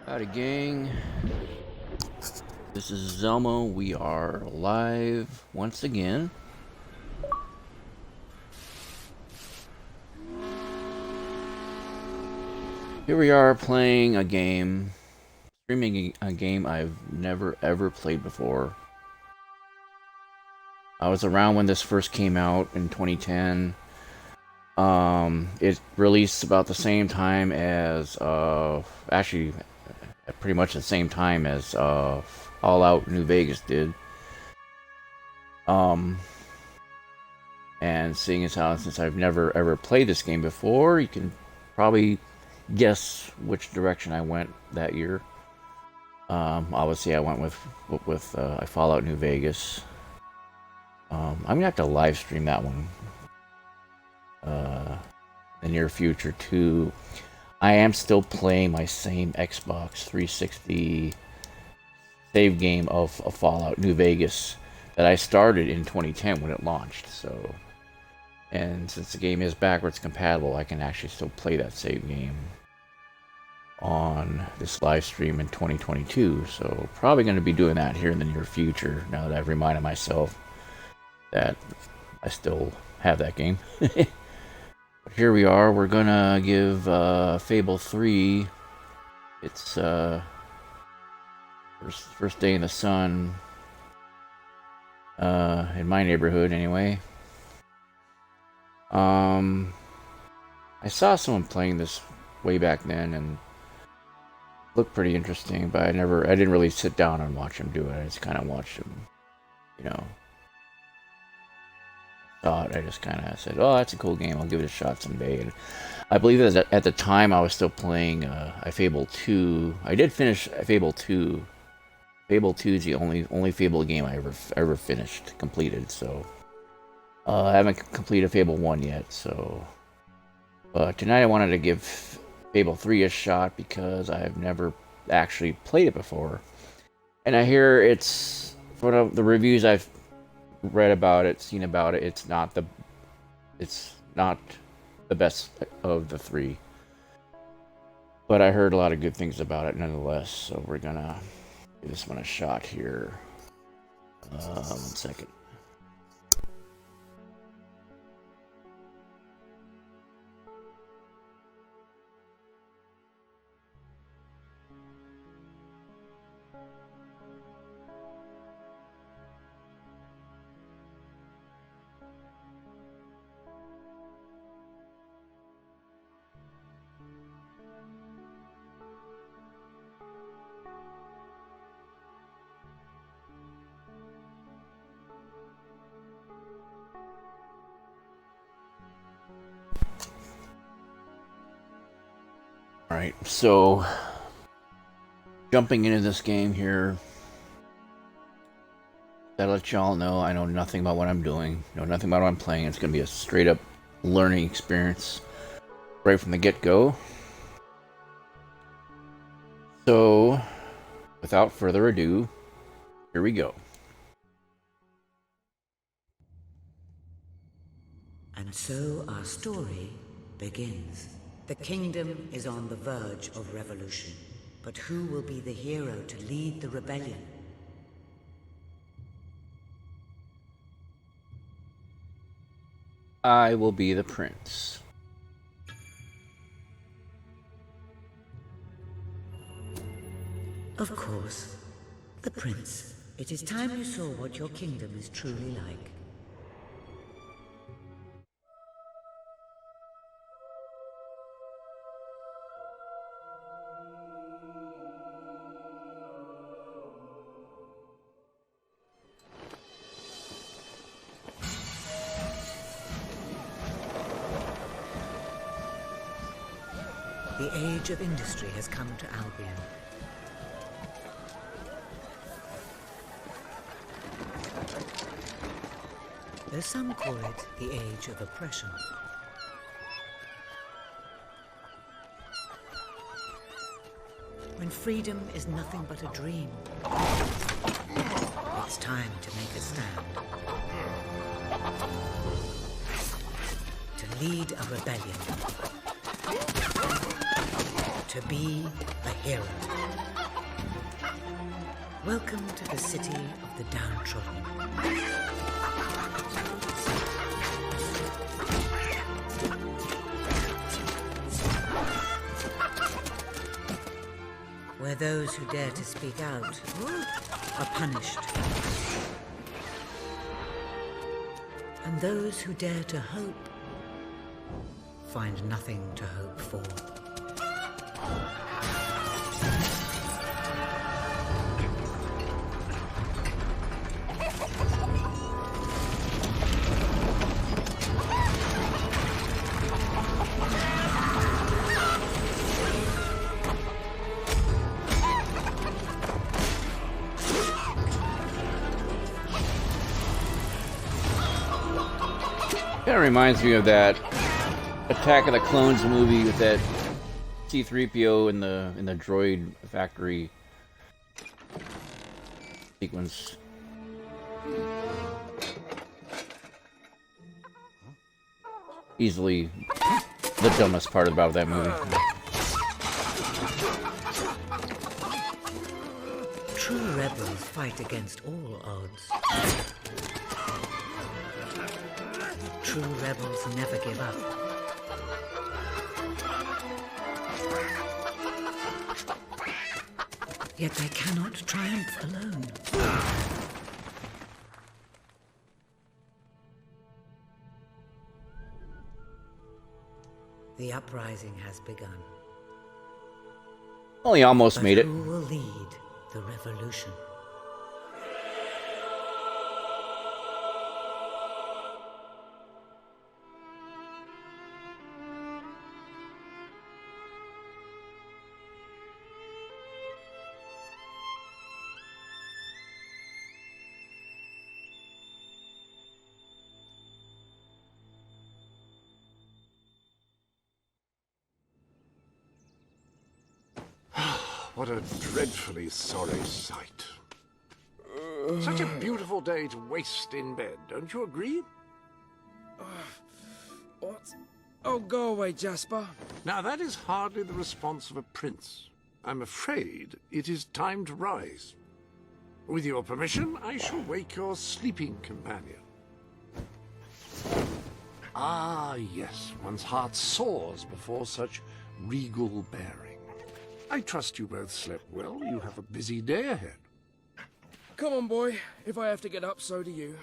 Howdy, gang. This is Zelmo. We are live once again. Here we are playing a game, streaming a game I've never ever played before. I was around when this first came out in 2010. It released about the same time as, actually, pretty much the same time as Fallout New Vegas did. And seeing as how, since I've never ever played this game before, you can probably guess which direction I went that year. Obviously I went with Fallout New Vegas. I'm gonna have to live stream that one in the near future too. I am still playing my same Xbox 360 save game of Fallout New Vegas that I started in 2010 when it launched. So, and since the game is backwards compatible, I can actually still play that save game on this live stream in 2022. So probably going to be doing that here in the near future now that I've reminded myself that I still have that game. But here we are. We're gonna give Fable 3 its first day in the sun in my neighborhood anyway. I saw someone playing this way back then and looked pretty interesting, but I didn't really sit down and watch him do it. I just kind of watched him, I just kind of said, oh, that's a cool game, I'll give it a shot someday. And I believe that at the time I was still playing Fable 2. I did finish Fable 2. Fable 2 is the only Fable game I ever completed, so I haven't completed Fable 1 yet, so but tonight I wanted to give Fable 3 a shot because I've never actually played it before. And I hear it's, from the reviews I've read about it, seen about it, it's not the best of the three. But I heard a lot of good things about it nonetheless, so we're gonna give this one a shot here. 1 second. Alright, so jumping into this game here, gotta let y'all know I know nothing about what I'm doing, know nothing about what I'm playing. It's gonna be a straight up learning experience right from the get-go. So, without further ado, here we go. And so our story begins. The kingdom is on the verge of revolution, but who will be the hero to lead the rebellion? I will be the prince. Of course, the prince. It is time you saw what your kingdom is truly like. The age of industry has come to Albion. Though some call it the age of oppression. When freedom is nothing but a dream, it's time to make a stand. To lead a rebellion. To be a hero. Welcome to the city of the downtrodden. Where those who dare to speak out are punished. And those who dare to hope find nothing to hope for. Kind of reminds me of that Attack of the Clones movie with that C-3PO in the droid factory sequence. Easily the dumbest part about that movie. True rebels fight against all odds. True rebels never give up. Yet they cannot triumph alone. The uprising has begun. Well, he almost made it. Who will lead the revolution? What a dreadfully sorry sight. Such a beautiful day to waste in bed, don't you agree? What? Oh, go away, Jasper. Now, that is hardly the response of a prince. I'm afraid it is time to rise. With your permission, I shall wake your sleeping companion. Ah, yes, one's heart soars before such regal bearing. I trust you both slept well. You have a busy day ahead. Come on, boy. If I have to get up, so do you.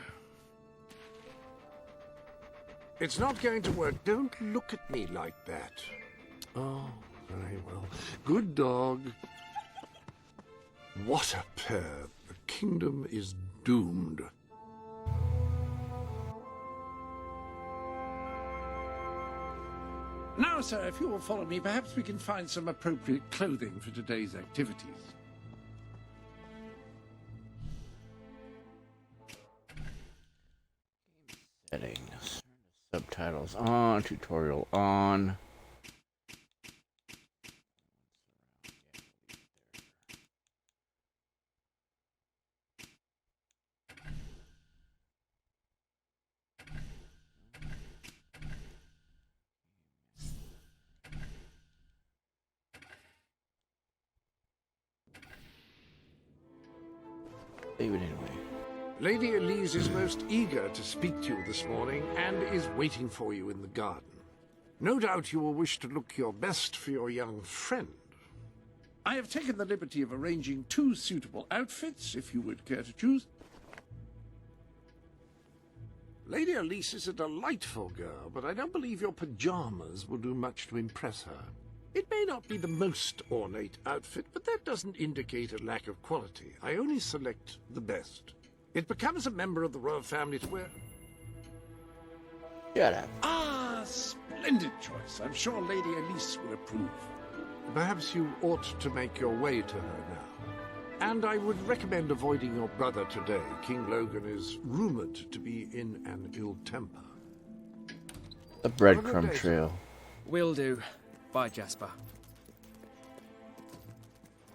It's not going to work. Don't look at me like that. Oh, very well. Good dog. What a pair. The kingdom is doomed. Now, sir, if you will follow me, perhaps we can find some appropriate clothing for today's activities. Settings. Subtitles on. Tutorial on. Save it anyway. Lady Elise is most eager to speak to you this morning and is waiting for you in the garden. No doubt you will wish to look your best for your young friend. I have taken the liberty of arranging 2 suitable outfits, if you would care to choose. Lady Elise is a delightful girl, but I don't believe your pajamas will do much to impress her. It may not be the most ornate outfit, but that doesn't indicate a lack of quality. I only select the best. It becomes a member of the royal family to wear. Shut up. Ah, splendid choice. I'm sure Lady Elise will approve. Perhaps you ought to make your way to her now. And I would recommend avoiding your brother today. King Logan is rumored to be in an ill temper. The breadcrumb trail. Will do. Bye, Jasper.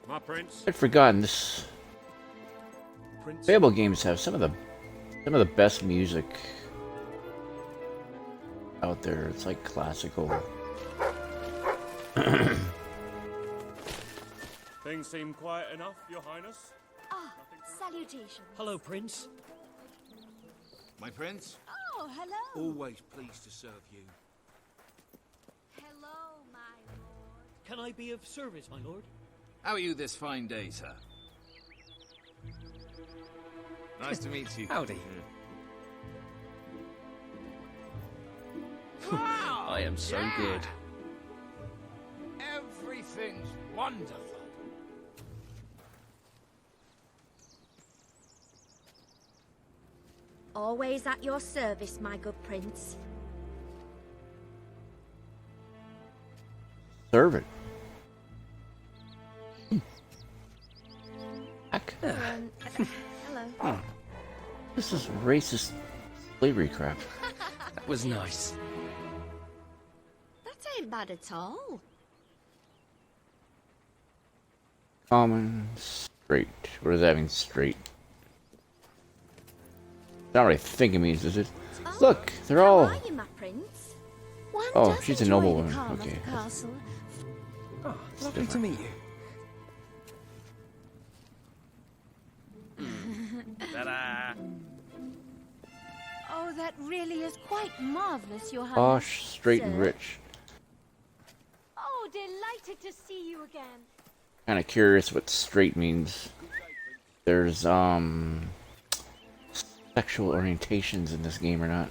My prince. I'd forgotten this. Prince. Fable games have some of the best music out there. It's like classical. Things seem quiet enough, Your Highness. Ah, salutations. Hello, Prince. My prince? Oh, hello. Always pleased to serve you. Hello, my lord. Can I be of service, my lord? How are you this fine day, sir? Nice to meet you. Howdy. Wow! I am so good. Everything's wonderful. Always at your service, my good prince. Serve it. Heck. Hello. This is racist slavery crap. That was nice. That ain't bad at all. Common, straight. What does that mean, straight? Not what I think it means, is it? Oh, Look, they're how all... are you, my prince? One Oh, does she's a enjoy noblewoman. the calm of Okay. the castle. Oh, lovely to meet you. Ta-da! Oh, that really is quite marvelous, Your Highness. Posh, straight, and Sir. rich. Oh, delighted to see you again. Kind of curious what straight means. There's, sexual orientations in this game or not.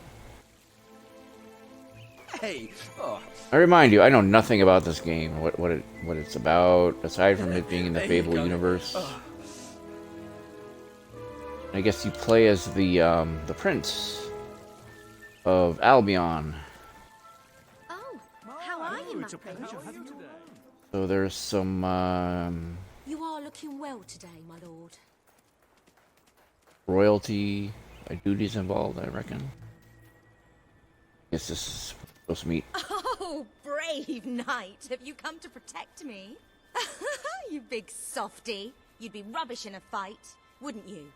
Hey! Oh, I remind you, I know nothing about this game, what it's about, aside from it being in the There you Fable go. universe. Oh. I guess you play as the Prince of Albion. Oh, how are you, my prince? So there's some, You are looking well today, my lord. royalty duties involved, I reckon. Guess this is supposed to meet. Oh, brave knight. Have you come to protect me? You big softy. You'd be rubbish in a fight, wouldn't you?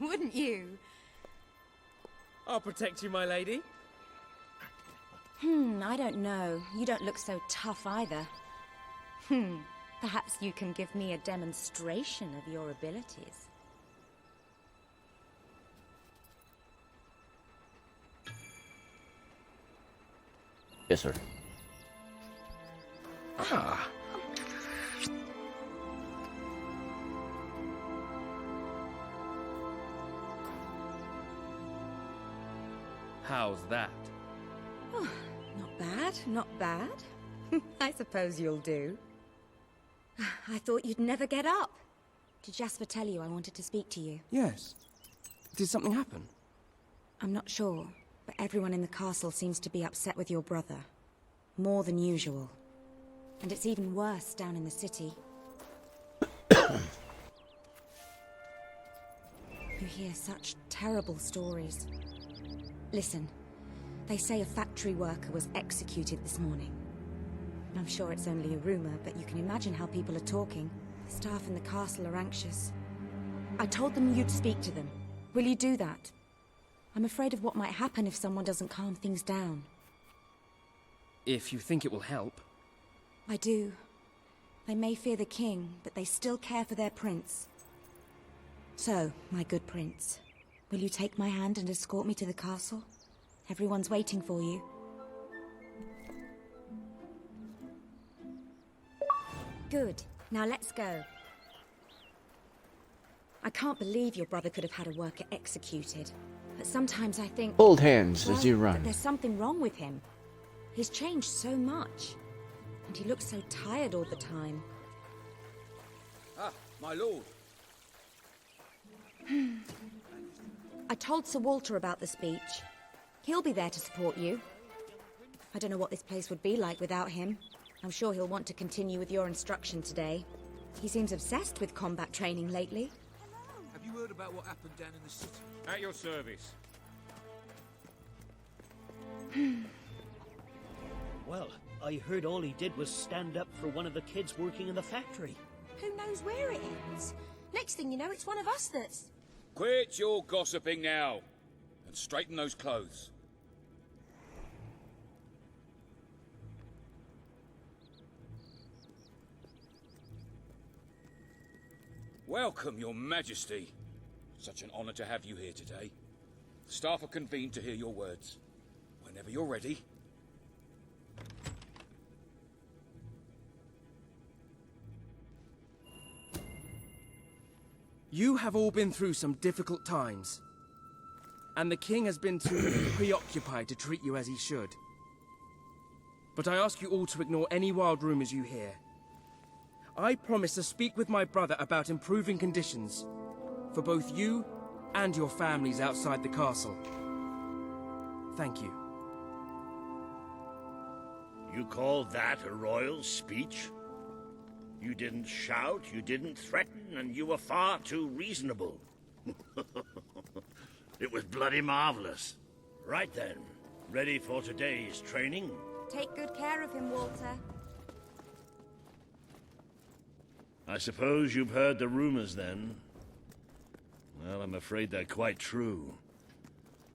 Wouldn't you? I'll protect you, my lady. I don't know. You don't look so tough either. Perhaps you can give me a demonstration of your abilities. Yes, sir. Ah. How's that? Not bad, not bad. I suppose you'll do. I thought you'd never get up. Did Jasper tell you I wanted to speak to you? Yes. Did something happen? I'm not sure, but everyone in the castle seems to be upset with your brother. More than usual. And it's even worse down in the city. You hear such terrible stories. Listen, they say a factory worker was executed this morning. I'm sure it's only a rumor, but you can imagine how people are talking. The staff in the castle are anxious. I told them you'd speak to them. Will you do that? I'm afraid of what might happen if someone doesn't calm things down. If you think it will help. I do. They may fear the king, but they still care for their prince. So, my good prince, will you take my hand and escort me to the castle? Everyone's waiting for you. Good. Now let's go. I can't believe your brother could have had a worker executed. But sometimes I think... Hold hands as you that run. there's something wrong with him. He's changed so much. And he looks so tired all the time. Ah, my lord. I told Sir Walter about the speech. He'll be there to support you. I don't know what this place would be like without him. I'm sure he'll want to continue with your instruction today. He seems obsessed with combat training lately. Have you heard about what happened down in the city? At your service. Well, I heard all he did was stand up for one of the kids working in the factory. Who knows where it ends? Next thing you know, it's one of us that's... Quit your gossiping now, and straighten those clothes. Welcome, Your Majesty. Such an honor to have you here today. The staff are convened to hear your words. Whenever you're ready. You have all been through some difficult times. And the king has been too preoccupied to treat you as he should. But I ask you all to ignore any wild rumors you hear. I promise to speak with my brother about improving conditions for both you and your families outside the castle. Thank you. You call that a royal speech? You didn't shout, you didn't threaten, and you were far too reasonable. It was bloody marvelous. Right then, ready for today's training? Take good care of him, Walter. I suppose you've heard the rumors then. Well, I'm afraid they're quite true.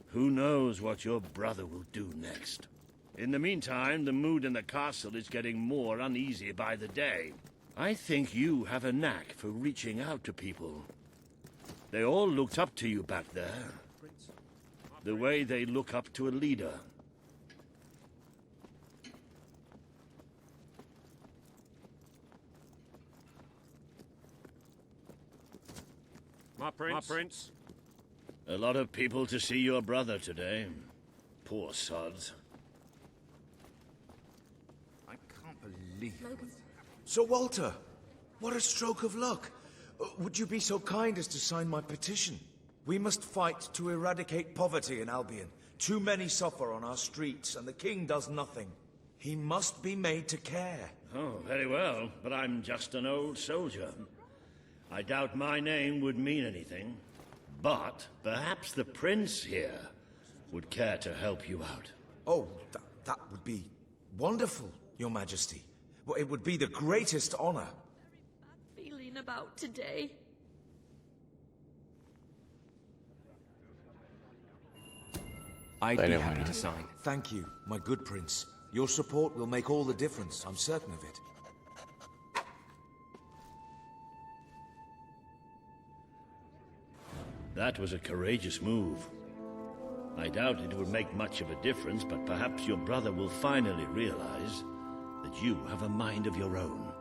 Who knows what your brother will do next? In the meantime, the mood in the castle is getting more uneasy by the day. I think you have a knack for reaching out to people. They all looked up to you back there. The way they look up to a leader. My prince. My prince. A lot of people to see your brother today. Poor sods. I can't believe it. Sir Walter, what a stroke of luck. Would you be so kind as to sign my petition? We must fight to eradicate poverty in Albion. Too many suffer on our streets, and the king does nothing. He must be made to care. Oh, very well, but I'm just an old soldier. I doubt my name would mean anything. But perhaps the prince here would care to help you out. Oh, that would be wonderful, Your Majesty. Well, it would be the greatest honor. Feeling about today. I'd be happy to sign. Thank you, my good prince. Your support will make all the difference, I'm certain of it. That was a courageous move. I doubt it would make much of a difference, but perhaps your brother will finally realize that you have a mind of your own.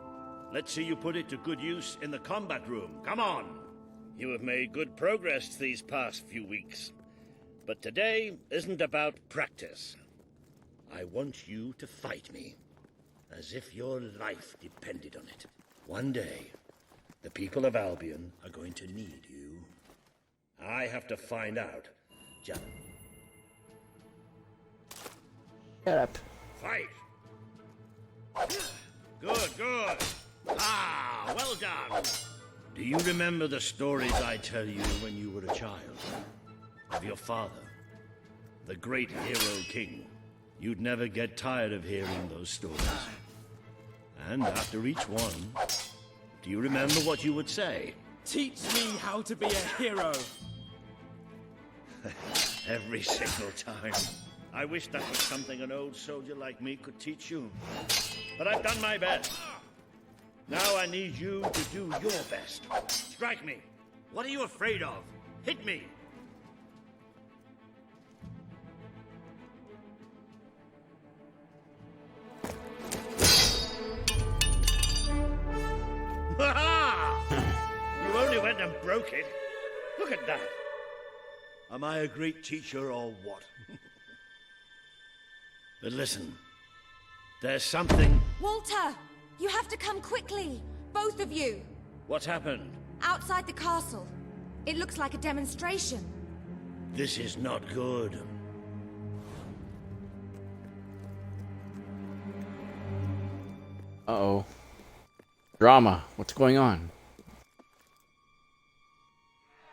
Let's see you put it to good use in the combat room. Come on! You have made good progress these past few weeks. But today isn't about practice. I want you to fight me, as if your life depended on it. One day, the people of Albion are going to need you. I have to find out. Just Shut up. fight! Good, good. Ah, well done. Do you remember the stories I tell you when you were a child? Of your father, the great hero king. You'd never get tired of hearing those stories. And after each one, do you remember what you would say? Teach me how to be a hero. Every single time. I wish that was something an old soldier like me could teach you. But I've done my best. Now I need you to do your best. Strike me. What are you afraid of? Hit me. You only went and broke it. Look at that. Am I a great teacher or what? But listen, there's something... Walter! You have to come quickly! Both of you! What's happened? Outside the castle. It looks like a demonstration. This is not good. Uh-oh. Drama. What's going on?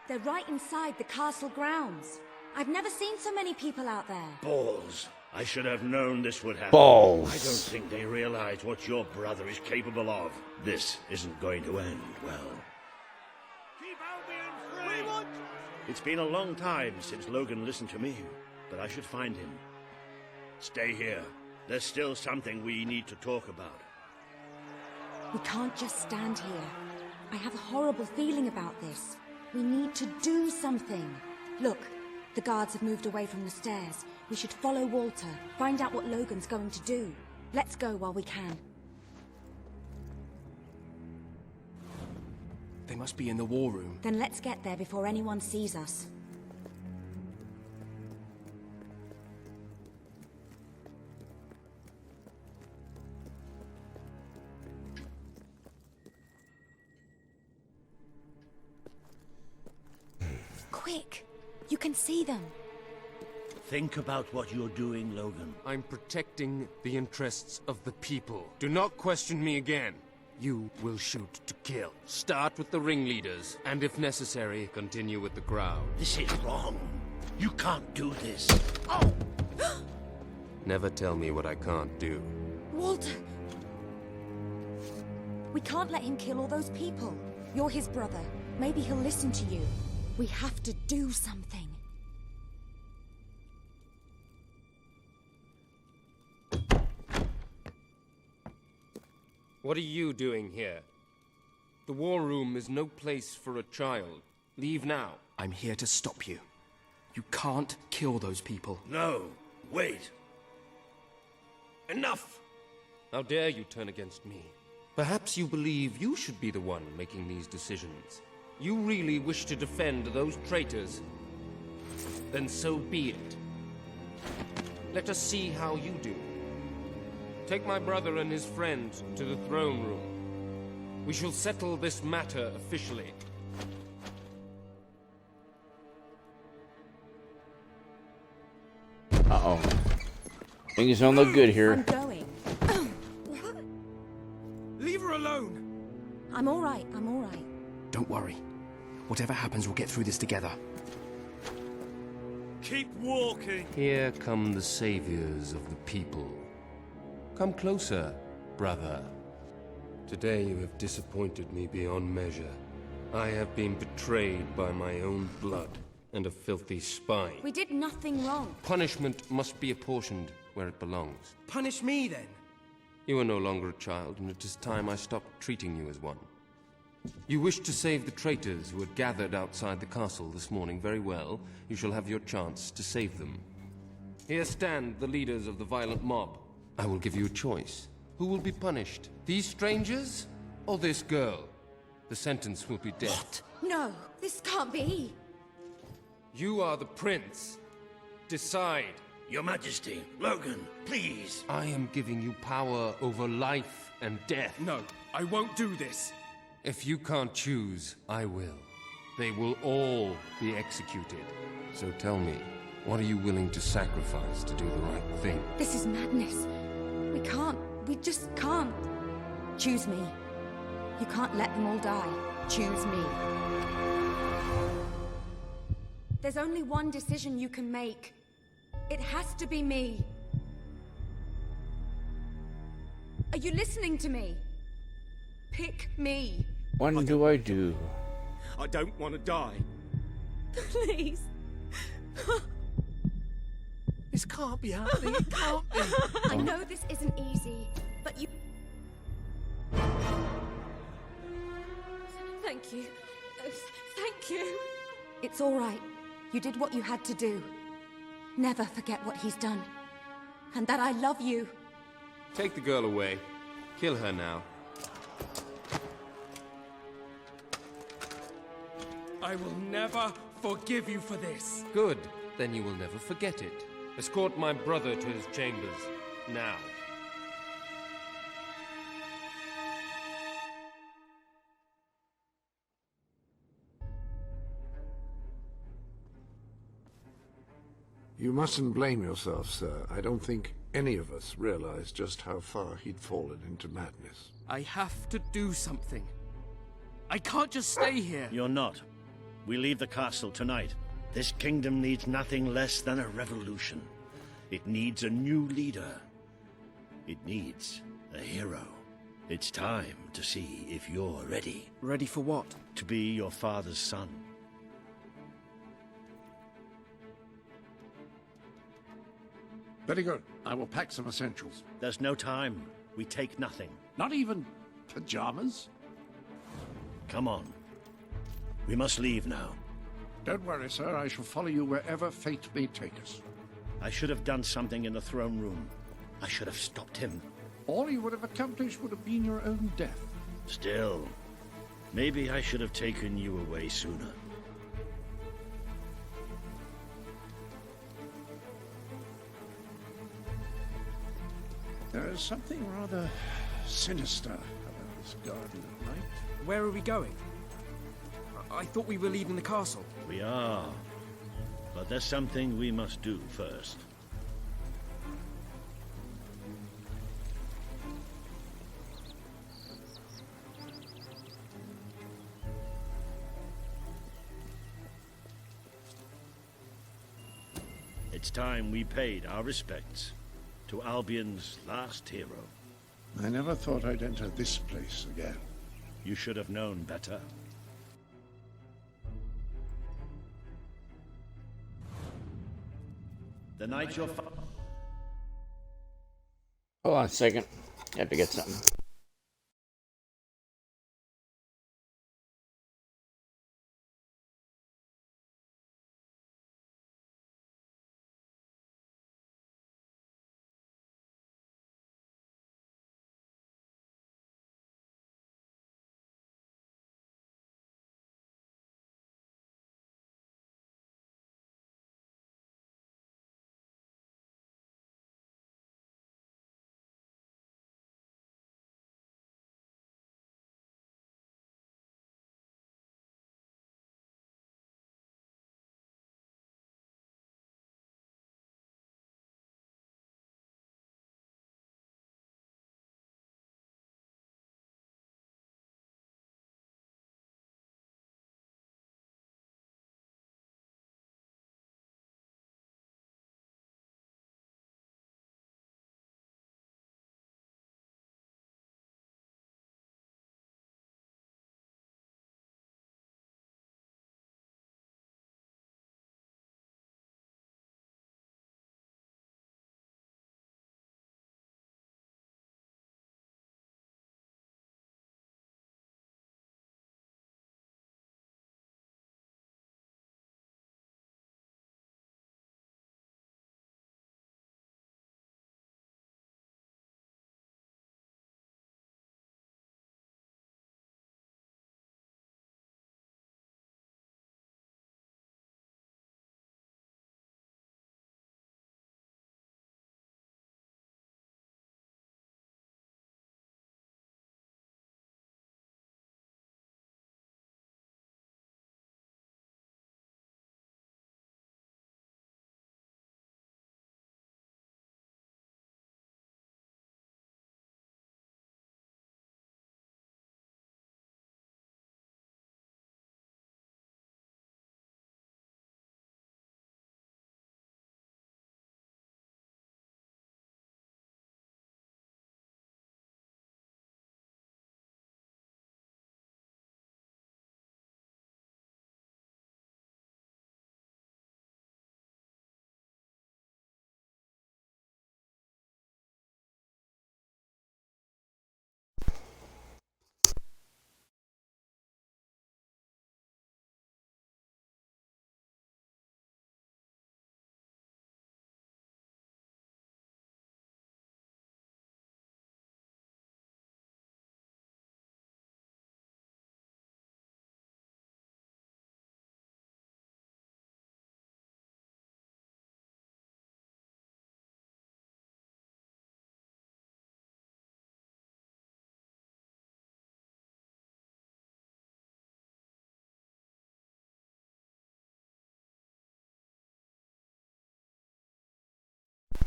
They're right inside the castle grounds. I've never seen so many people out there. Balls. I should have known this would happen. Balls. I don't think they realize what your brother is capable of. This isn't going to end well. Keep Albion free! It's been a long time since Logan listened to me, but I should find him. Stay here. There's still something we need to talk about. We can't just stand here. I have a horrible feeling about this. We need to do something. Look, the guards have moved away from the stairs. We should follow Walter, find out what Logan's going to do. Let's go while we can. They must be in the war room. Then let's get there before anyone sees us. Quick! You can see them. Think about what you're doing, Logan. I'm protecting the interests of the people. Do not question me again. You will shoot to kill. Start with the ringleaders, and if necessary, continue with the crowd. This is wrong. You can't do this. Oh! Never tell me what I can't do. Walter! We can't let him kill all those people. You're his brother. Maybe he'll listen to you. We have to do something. What are you doing here? The war room is no place for a child. Leave now. I'm here to stop you. You can't kill those people. No, wait. Enough! How dare you turn against me? Perhaps you believe you should be the one making these decisions. You really wish to defend those traitors? Then so be it. Let us see how you do. Take my brother and his friend to the throne room. We shall settle this matter officially. Uh-oh. Things don't look good here. I'm going. Leave her alone! I'm all right, I'm all right. Don't worry. Whatever happens, we'll get through this together. Keep walking! Here come the saviors of the people. Come closer, brother. Today you have disappointed me beyond measure. I have been betrayed by my own blood and a filthy spine. We did nothing wrong. Punishment must be apportioned where it belongs. Punish me, then. You are no longer a child, and it is time I stopped treating you as one. You wish to save the traitors who had gathered outside the castle this morning. Very well. You shall have your chance to save them. Here stand the leaders of the violent mob. I will give you a choice. Who will be punished? These strangers or this girl? The sentence will be death. What? No, this can't be. You are the prince. Decide. Your Majesty, Logan, please. I am giving you power over life and death. No, I won't do this. If you can't choose, I will. They will all be executed. So tell me, what are you willing to sacrifice to do the right thing? This is madness. We just can't. Choose me. You can't let them all die. Choose me. There's only one decision you can make. It has to be me. Are you listening to me? Pick me. What do I do? I don't want to die. Please. This can't be happening. It can't be. I know this isn't easy, but you... Thank you. Thank you. It's all right. You did what you had to do. Never forget what he's done. And that I love you. Take the girl away. Kill her now. I will never forgive you for this. Good. Then you will never forget it. Escort my brother to his chambers. Now. You mustn't blame yourself, sir. I don't think any of us realized just how far he'd fallen into madness. I have to do something. I can't just stay here. You're not. We leave the castle tonight. This kingdom needs nothing less than a revolution. It needs a new leader. It needs a hero. It's time to see if you're ready. Ready for what? To be your father's son. Very good. I will pack some essentials. There's no time. We take nothing. Not even pajamas? Come on. We must leave now. Don't worry, sir. I shall follow you wherever fate may take us. I should have done something in the throne room. I should have stopped him. All you would have accomplished would have been your own death. Still, maybe I should have taken you away sooner. There is something rather sinister about this garden at night. Where are we going? I thought we were leaving the castle. We are. But there's something we must do first. It's time we paid our respects to Albion's last hero. I never thought I'd enter this place again. You should have known better. The night your Hold on a second. I have to get something.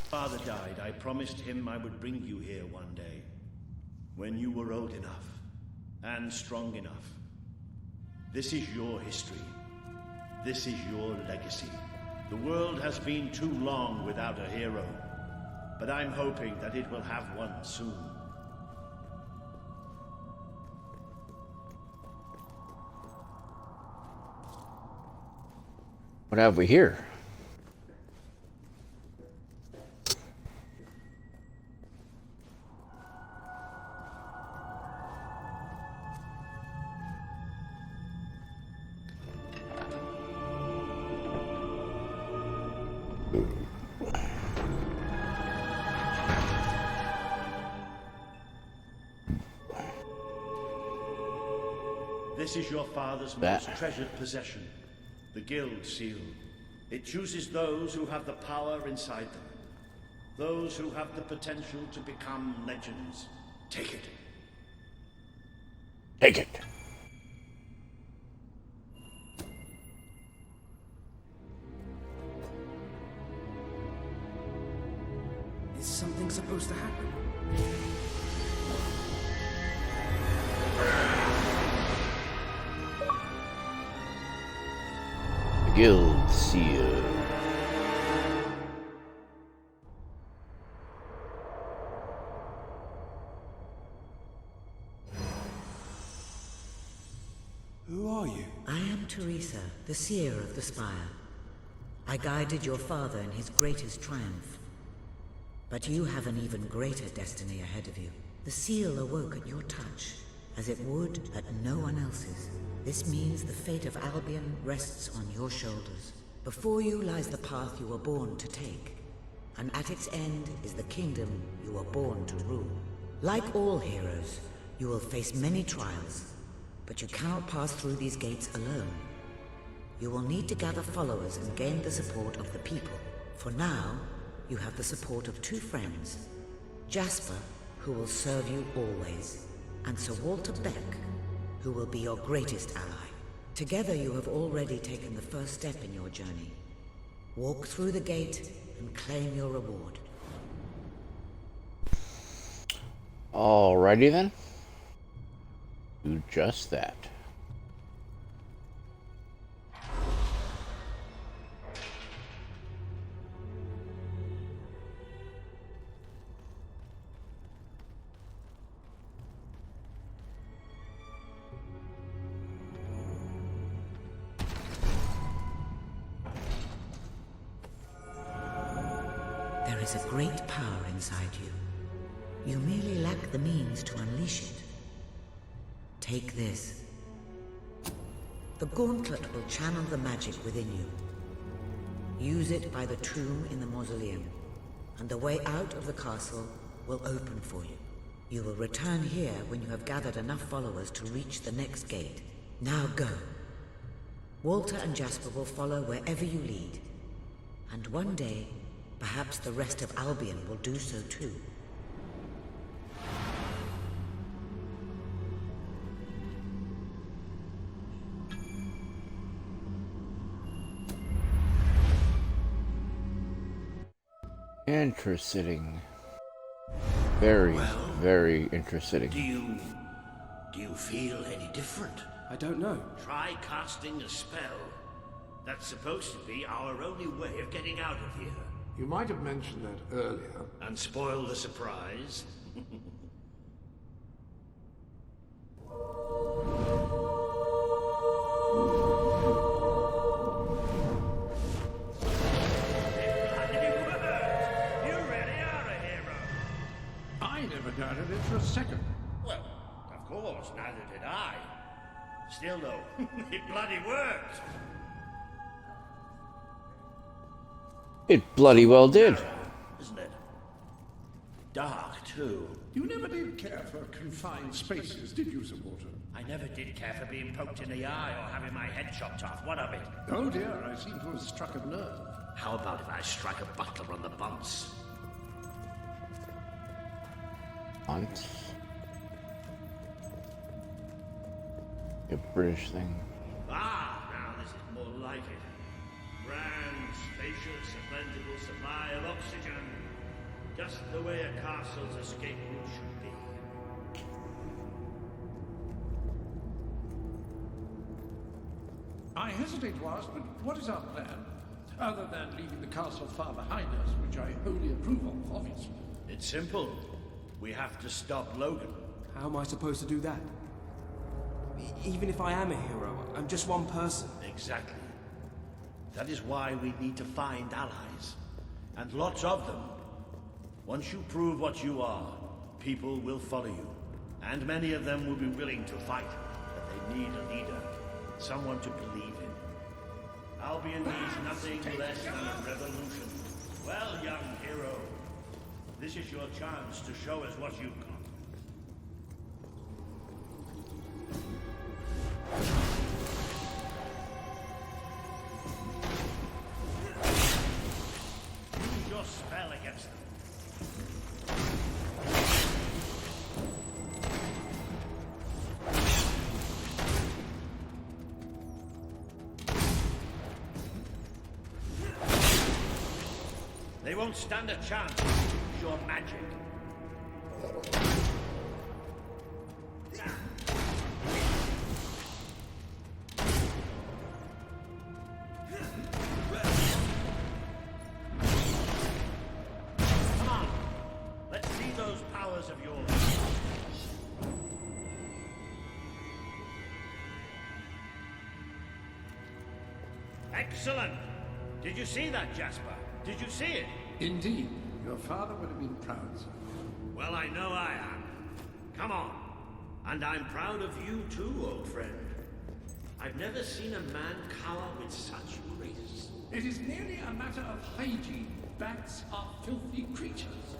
Father died, I promised him I would bring you here one day. When you were old enough and strong enough. This is your history. This is your legacy. The world has been too long without a hero, but I'm hoping that it will have one soon. What have we here? This is your father's most treasured possession, the Guild Seal. It chooses those who have the power inside them. Those who have the potential to become legends. Take it. Take it. Is something supposed to happen? The Guild Seal. Who are you? I am Teresa, the seer of the spire. I guided your father in his greatest triumph. But you have an even greater destiny ahead of you. The seal awoke at your touch, as it would at no one else's. This means the fate of Albion rests on your shoulders. Before you lies the path you were born to take, and at its end is the kingdom you were born to rule. Like all heroes, you will face many trials, but you cannot pass through these gates alone. You will need to gather followers and gain the support of the people. For now, you have the support of two friends. Jasper, who will serve you always, and Sir Walter Beck, who will be your greatest ally. Together you have already taken the first step in your journey. Walk through the gate and claim your reward. Alrighty then. Do just that. There is a great power inside you. You merely lack the means to unleash it. Take this. The gauntlet will channel the magic within you. Use it by the tomb in the mausoleum, and the way out of the castle will open for you. You will return here when you have gathered enough followers to reach the next gate. Now go. Walter and Jasper will follow wherever you lead. And one day, perhaps the rest of Albion will do so too. Interesting. Very, very interesting. Do you feel any different? I don't know. Try casting a spell. That's supposed to be our only way of getting out of here. You might have mentioned that earlier. And spoil the surprise. I never doubted it for a second. Well, of course, neither did I. Still though, it bloody worked. It bloody well did. Isn't it? Dark, too. You never did care for confined spaces, did you, Sir Walter? I never did care for being poked in the eye or having my head chopped off. What of it? Oh dear, I seem to have struck a nerve. How about if I strike a butler on the bumps? Aunt. A British thing. Ah, now this is more like it. Grand, spacious, a plentiful supply of oxygen. Just the way a castle's escape route should be. I hesitate to ask, but what is our plan? Other than leaving the castle far behind us, which I wholly approve of, obviously. It's simple. We have to stop Logan. How am I supposed to do that? Even if I am a hero, I'm just one person. Exactly. That is why we need to find allies. And lots of them. Once you prove what you are, people will follow you. And many of them will be willing to fight. But they need a leader. Someone to believe in. Albion needs nothing less than a revolution. Well, young hero, this is your chance to show us what you've got. won't stand a chance to use your magic. Come on, let's see those powers of yours. Excellent! Did you see that, Jasper? Did you see it? Indeed. Your father would have been proud, sir. Well, I know I am. Come on. And I'm proud of you too, old friend. I've never seen a man cower with such grace. It is merely a matter of hygiene. Bats are filthy creatures.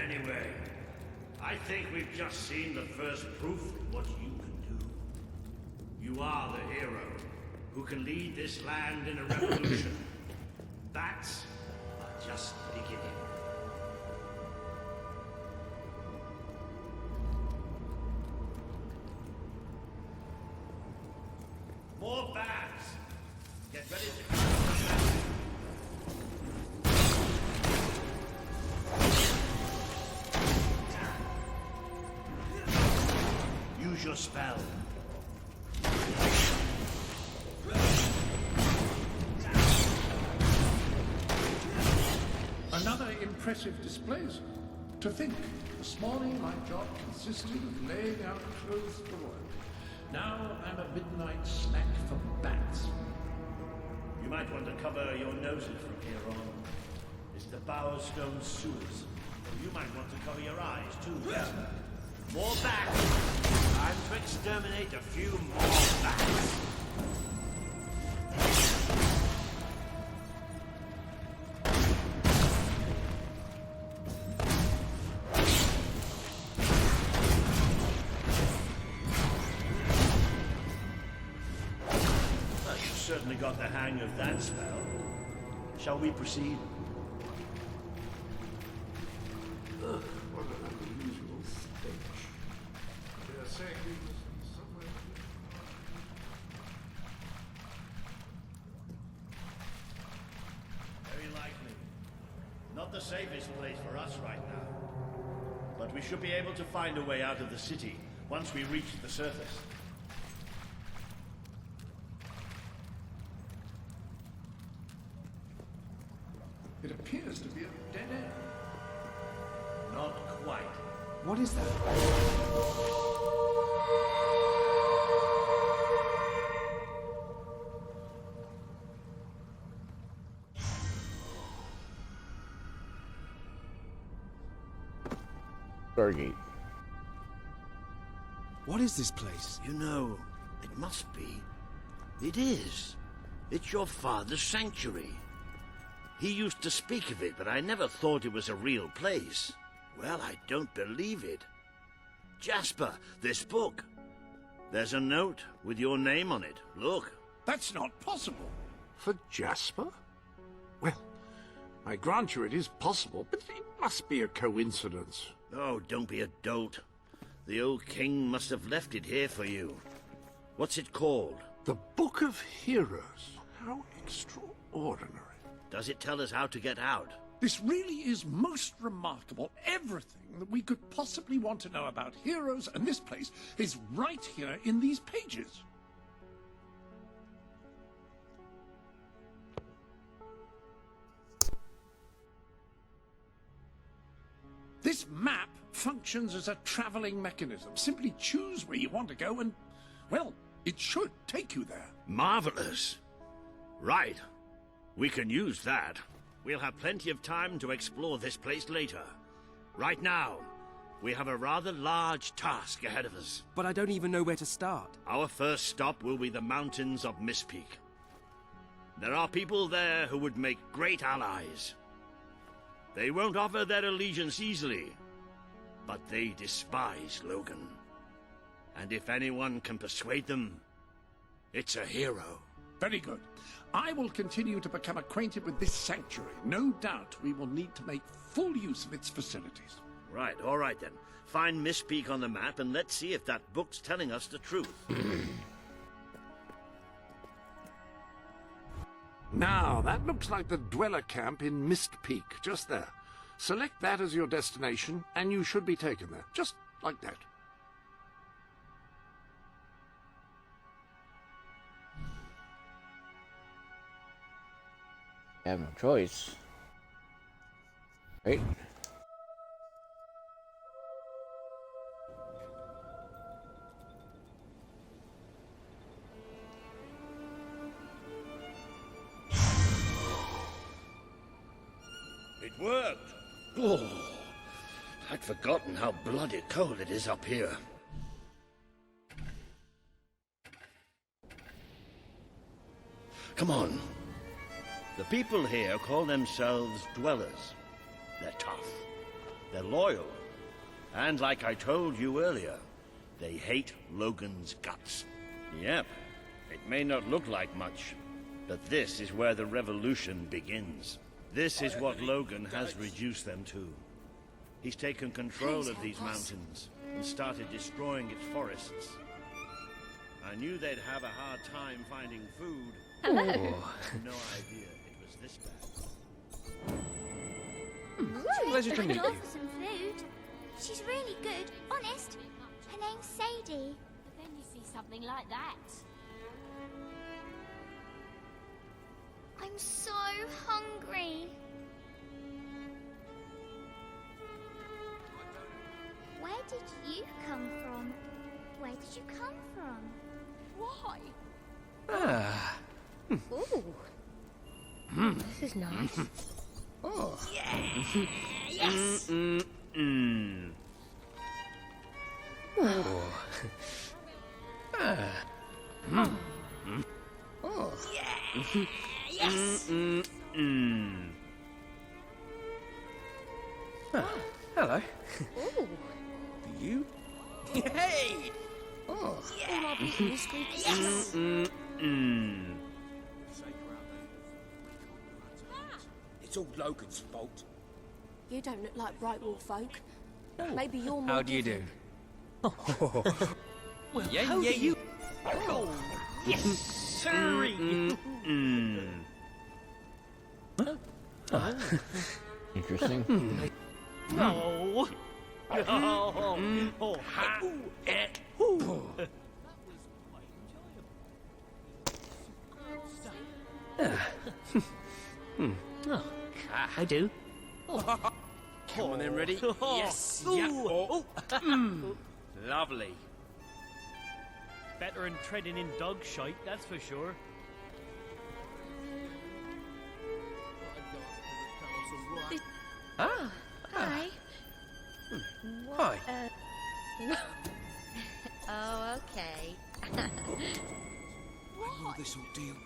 Anyway, I think we've just seen the first proof of what you can do. You are the hero who can lead this land in a revolution. Bats are just beginning. More bats! Get ready to come. Use your spell. Another impressive display, sir. To think, this morning my job consisted of laying out clothes for work. Now I'm a midnight snack for bats. You might want to cover your noses from here on. It's the Bowerstone sewers. You might want to cover your eyes too, Jasper. More bats! Time to exterminate a few more bats. Certainly got the hang of that spell. Shall we proceed? Ugh, what an unusual stench. They're saying we was somewhere. Very likely. Not the safest place for us right now. But we should be able to find a way out of the city once we reach the surface. It appears to be a dead end. Not quite. What is that? Stargate. What is this place? You know, it must be. It is. It's your father's sanctuary. He used to speak of it, but I never thought it was a real place. Well, I don't believe it. Jasper, this book. There's a note with your name on it. Look. That's not possible. For Jasper? Well, I grant you it is possible, but it must be a coincidence. Oh, don't be a dolt. The old king must have left it here for you. What's it called? The Book of Heroes. How extraordinary. Does it tell us how to get out? This really is most remarkable. Everything that we could possibly want to know about heroes and this place is right here in these pages. This map functions as a traveling mechanism. Simply choose where you want to go and, well, it should take you there. Marvelous. Right. We can use that. We'll have plenty of time to explore this place later. Right now, we have a rather large task ahead of us. But I don't even know where to start. Our first stop will be the mountains of Mistpeak. There are people there who would make great allies. They won't offer their allegiance easily, but they despise Logan. And if anyone can persuade them, it's a hero. Very good. I will continue to become acquainted with this sanctuary. No doubt we will need to make full use of its facilities. Right, all right then. Find Mistpeak on the map and let's see if that book's telling us the truth. Now, that looks like the dweller camp in Mist Peak, just there. Select that as your destination, and you should be taken there, just like that. I have no choice. Right? It worked! Oh, I'd forgotten how bloody cold it is up here. Come on. The people here call themselves dwellers. They're tough. They're loyal. And like I told you earlier, they hate Logan's guts. Yep. It may not look like much, but this is where the revolution begins. This is what Logan has reduced them to. He's taken control of these mountains and started destroying its forests. I knew they'd have a hard time finding food. Hello. No idea it was this bad. Pleasure to meet you. For some food. She's really good, honest. Her name's Sadie. But then you see something like that. I'm so hungry. Where did you come from? Where did you come from? Why? Ah. Ooh. This is nice. Oh. Yeah. Yes. Oh. Ah. Oh. Yeah. Yes. Ah, hello. Ooh. You? Hey! Oh. Yeah. Yes. It's all Logan's fault. You don't look like Brightwall folk. Maybe you're more How do you do? Well, Yeah, how yeah, do you... Oh, yes, sirree. Interesting. No. Oh, ha. I do. Come on then, ready? Yes. Ooh. Yeah. Oh. Lovely. Better than treading in dog shite, that's for sure. Ah. Hi. Hi. Oh, okay. What? This ordeal.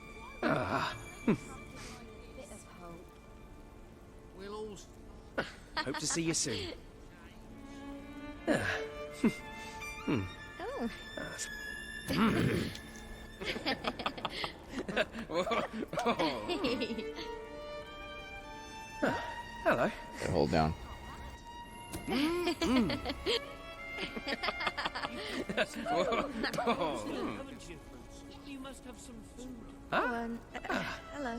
Ah. Bit of hope. We'll all... Hope to see you soon. Oh. Hello. Hold down. Haven't you? You must have some food. Hello.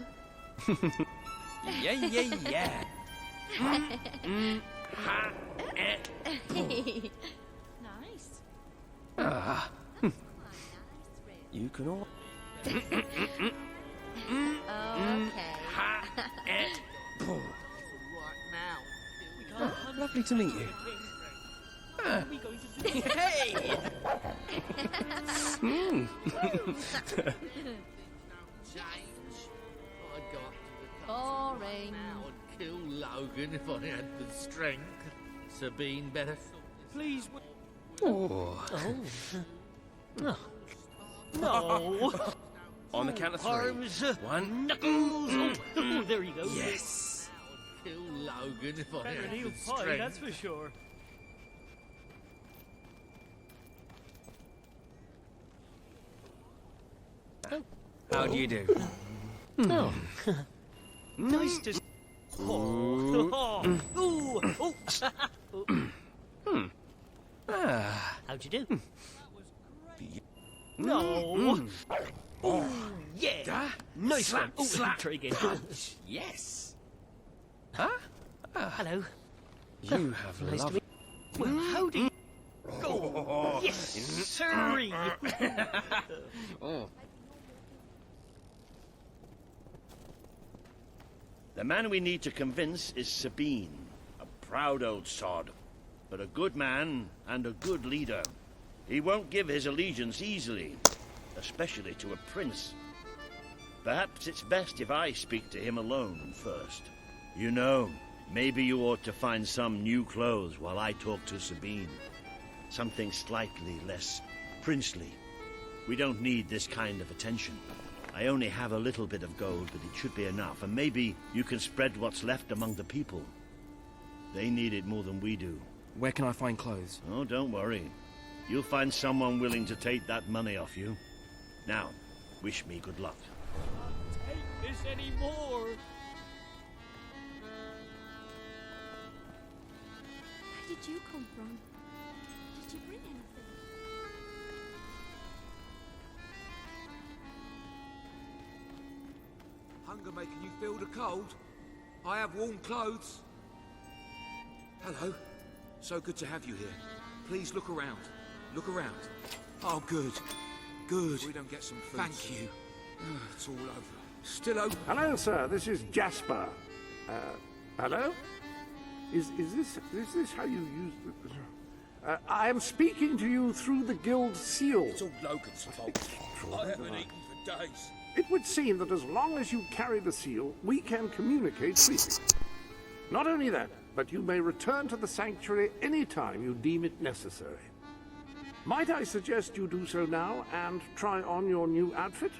Yeah, yeah, yeah. Nice. Ah. You can all. Oh, okay. Oh, lovely to meet you. What are we going to do? Hey! Boring. Kill Logan if I had the strength. Sabine better. Please. Oh. Oh. No. On the count of three. Arms. One. Knuckles. Oh, there you go. Yes. Kill Logan if I Better had than you the pie, strength. that's for sure. How do you do? Oh. Nice to. Oh. Ooh. Oh. Ah. How'd you do? No. Oh, yeah! Nice Slap, one! slap. Intriguing. Punch! Yes! Huh? Hello. You have Nice to love. meet you. Well, how do you... Oh, yes, sirree! The man we need to convince is Sabine, a proud old sod, but a good man and a good leader. He won't give his allegiance easily, especially to a prince. Perhaps it's best if I speak to him alone first. You know, maybe you ought to find some new clothes while I talk to Sabine. Something slightly less princely. We don't need this kind of attention. I only have a little bit of gold, but it should be enough, and maybe you can spread what's left among the people. They need it more than we do. Where can I find clothes? Oh, don't worry. You'll find someone willing to take that money off you. Now, wish me good luck. Take this anymore! Where did you come from? Did you bring anything? Hunger making you feel the cold? I have warm clothes. Hello. So good to have you here. Please look around. Look around. Oh, good. Good. We don't get some food. Thank you. It's all over. Still open. Hello, sir. This is Jasper. Hello? Is this how you use the... I am speaking to you through the guild seal. It's all Logan's fault. I haven't eaten for days. It would seem that as long as you carry the seal, we can communicate freely. Not only that, but you may return to the sanctuary any time you deem it necessary. Might I suggest you do so now and try on your new outfit?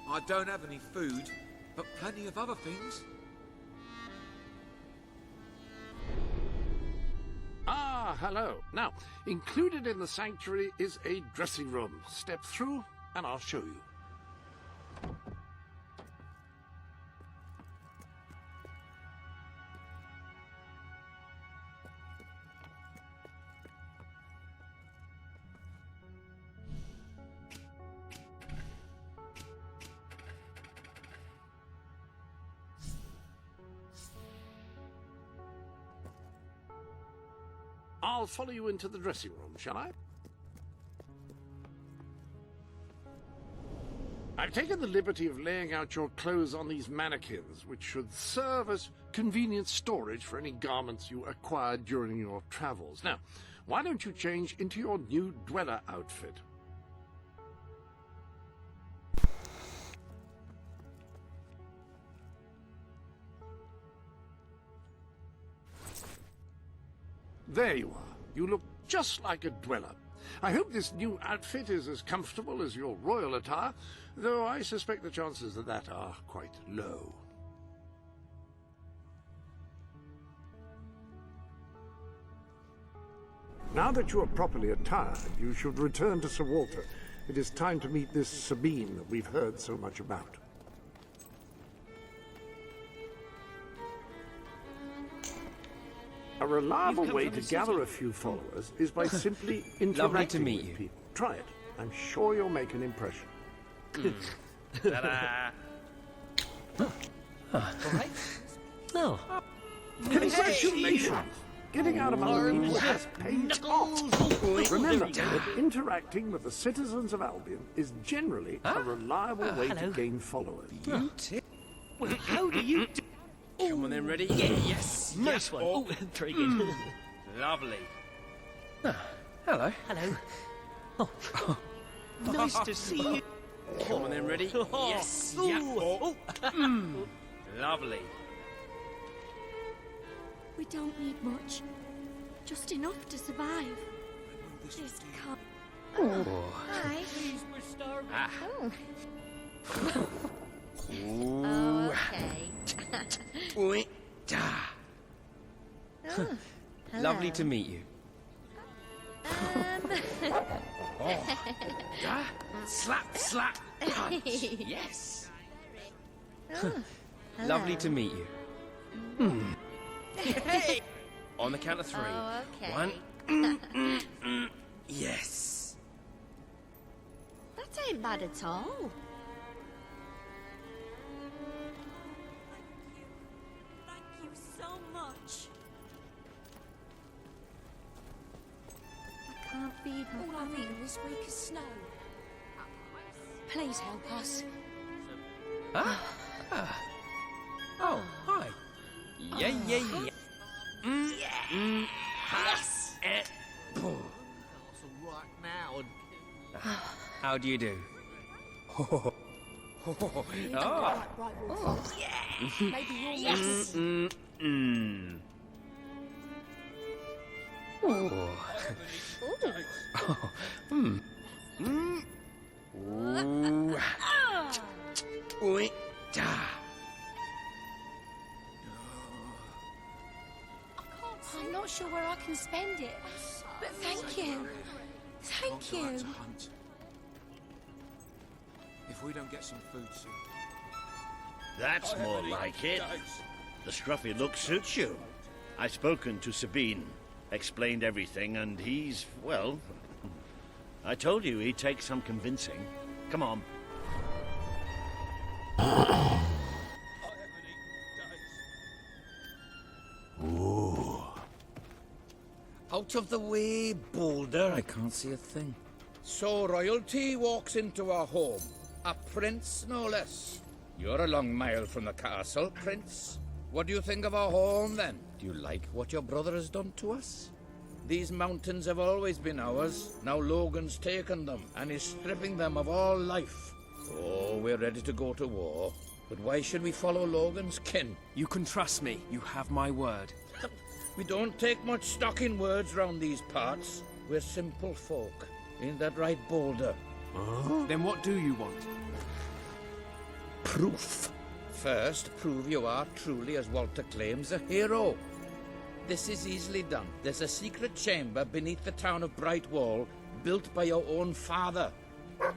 I don't have any food, but plenty of other things. Ah, hello. Now, included in the sanctuary is a dressing room. Step through, and I'll show you. I'll follow you into the dressing room, shall I? I've taken the liberty of laying out your clothes on these mannequins, which should serve as convenient storage for any garments you acquired during your travels. Now, why don't you change into your new dweller outfit? There you are. You look just like a dweller. I hope this new outfit is as comfortable as your royal attire, though I suspect the chances of that are quite low. Now that you are properly attired, you should return to Sir Walter. It is time to meet this Sabine that we've heard so much about. A reliable way to gather a few followers is by simply interacting meet with you. people. Try it. I'm sure you'll make an impression. Ta-da! All right. No. Congratulations! Getting out among the people has paid off. Remember that interacting with the citizens of Albion is generally a reliable way to gain followers. Well, how do you do? Come on then, ready? Yeah. Yes! Nice one. Oh, intriguing. Lovely. Hello. Hello. Oh. Nice to see you. Come on then, ready? Yes! Yeah. Oh. Lovely. We don't need much. Just enough to survive. This can't... Hi. Please, we're starving. Oh, okay. Lovely to meet you. Slap, slap, punch. Yes. Lovely to meet you. Hey! On the count of 3. Oh, okay. 1. Yes. ain't bad at all. Thank you so much. I can't feed my All I've eaten this week is snow. Please help us. Oh, hi. Yeah. Yes! Castle right now and How do you do? Oh. Maybe you'll yes. I'm not sure where I can spend it, but thank you. Thank you. To hunt. If we don't get some food soon. That's more like it. The scruffy look suits you. I've spoken to Sabine, explained everything, and he's, well... I told you he'd take some convincing. Come on. Ooh. Out of the way, Boulder. I can't see a thing. So royalty walks into our home. A prince, no less. You're a long mile from the castle, Prince. What do you think of our home, then? Do you like what your brother has done to us? These mountains have always been ours. Now Logan's taken them, and is stripping them of all life. Oh, we're ready to go to war. But why should we follow Logan's kin? You can trust me. You have my word. We don't take much stock in words round these parts. We're simple folk. Ain't that right, Boulder? Then what do you want? Proof. First, prove you are truly, as Walter claims, a hero. This is easily done. There's a secret chamber beneath the town of Brightwall, built by your own father.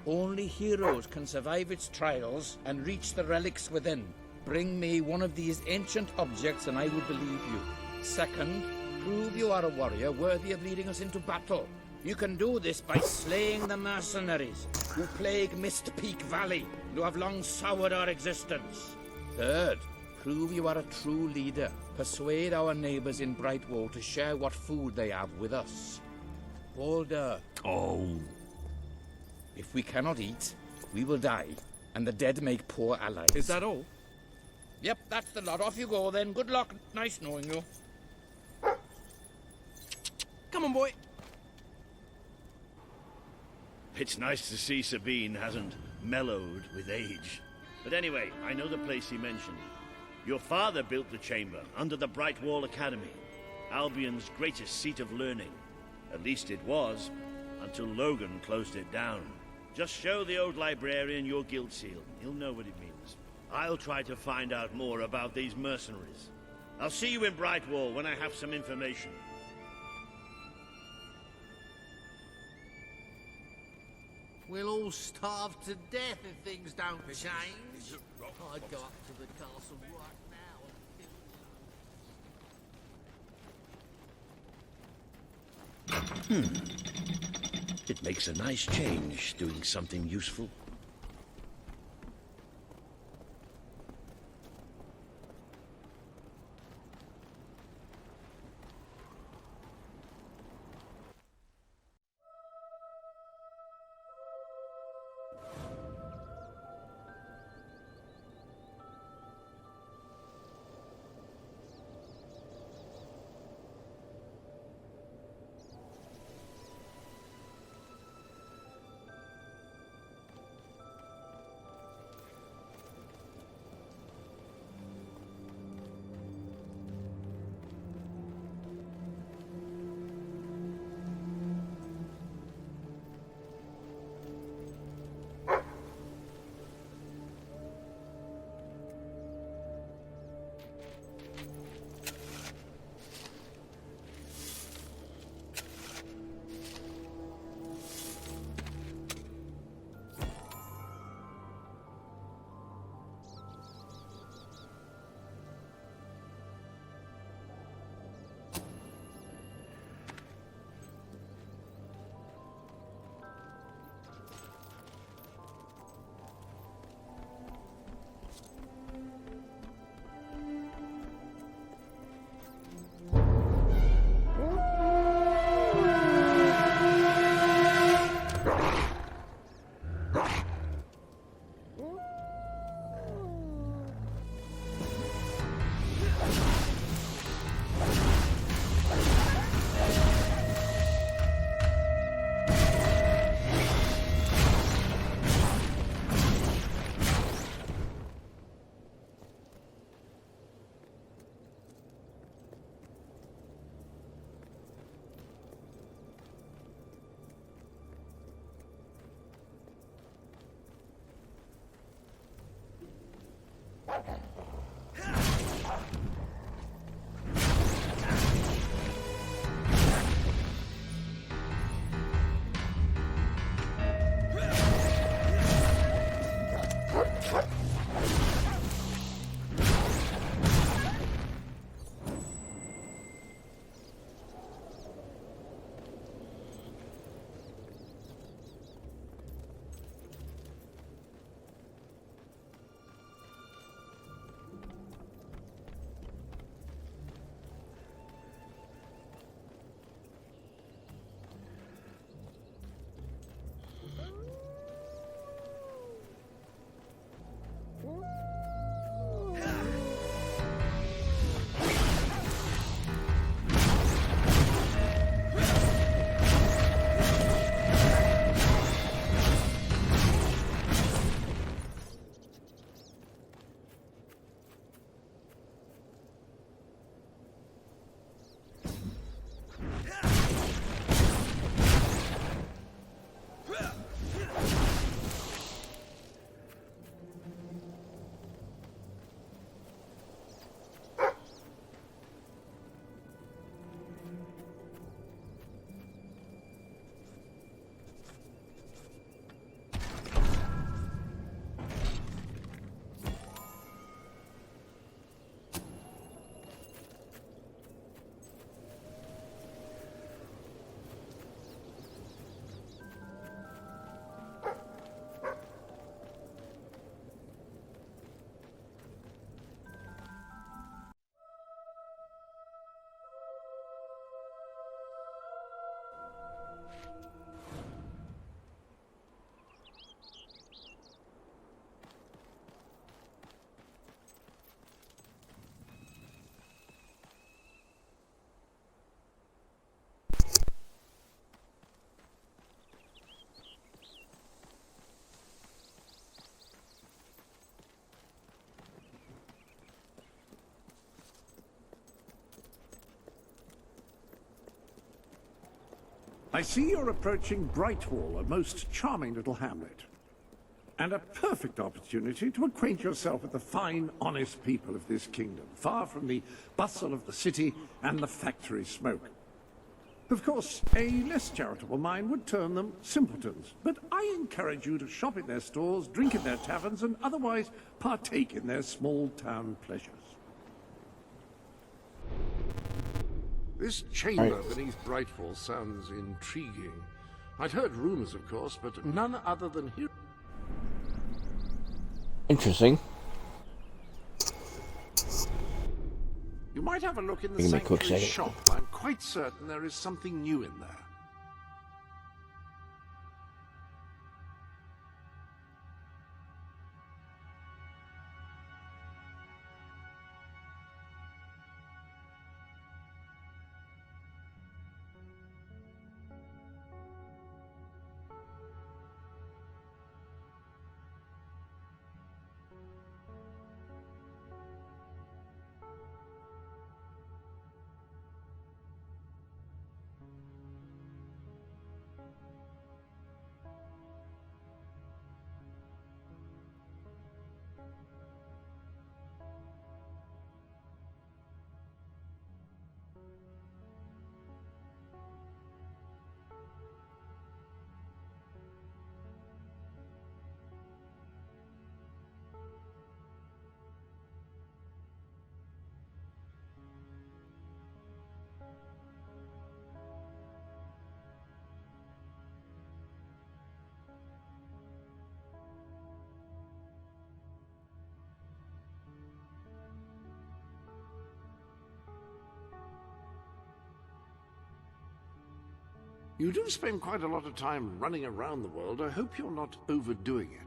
Only heroes can survive its trials and reach the relics within. Bring me one of these ancient objects and I will believe you. Second, prove you are a warrior worthy of leading us into battle. You can do this by slaying the mercenaries who plague Mist Peak Valley and who have long soured our existence. Third, prove you are a true leader. Persuade our neighbors in Brightwall to share what food they have with us. Boulder. Oh. If we cannot eat, we will die, and the dead make poor allies. Is that all? Yep, that's the lot. Off you go then. Good luck. Nice knowing you. Come on, boy. It's nice to see Sabine hasn't mellowed with age. But anyway, I know the place he mentioned. Your father built the chamber under the Brightwall Academy, Albion's greatest seat of learning. At least it was, until Logan closed it down. Just show the old librarian your guild seal. He'll know what it means. I'll try to find out more about these mercenaries. I'll see you in Brightwall when I have some information. we'll all starve to death if things don't change. I'd go up to the castle right now and kill It makes a nice change, doing something useful. I see you're approaching Brightwall, a most charming little hamlet. And a perfect opportunity to acquaint yourself with the fine, honest people of this kingdom, far from the bustle of the city and the factory smoke. Of course, a less charitable mind would term them simpletons, but I encourage you to shop in their stores, drink in their taverns, and otherwise partake in their small-town pleasures. This chamber beneath Brightwall sounds intriguing. I'd heard rumors, of course, but none other than here. Interesting. You might have a look in the Give me a quick sanctuary second. shop. I'm quite certain there is something new in there. You do spend quite a lot of time running around the world. I hope you're not overdoing it.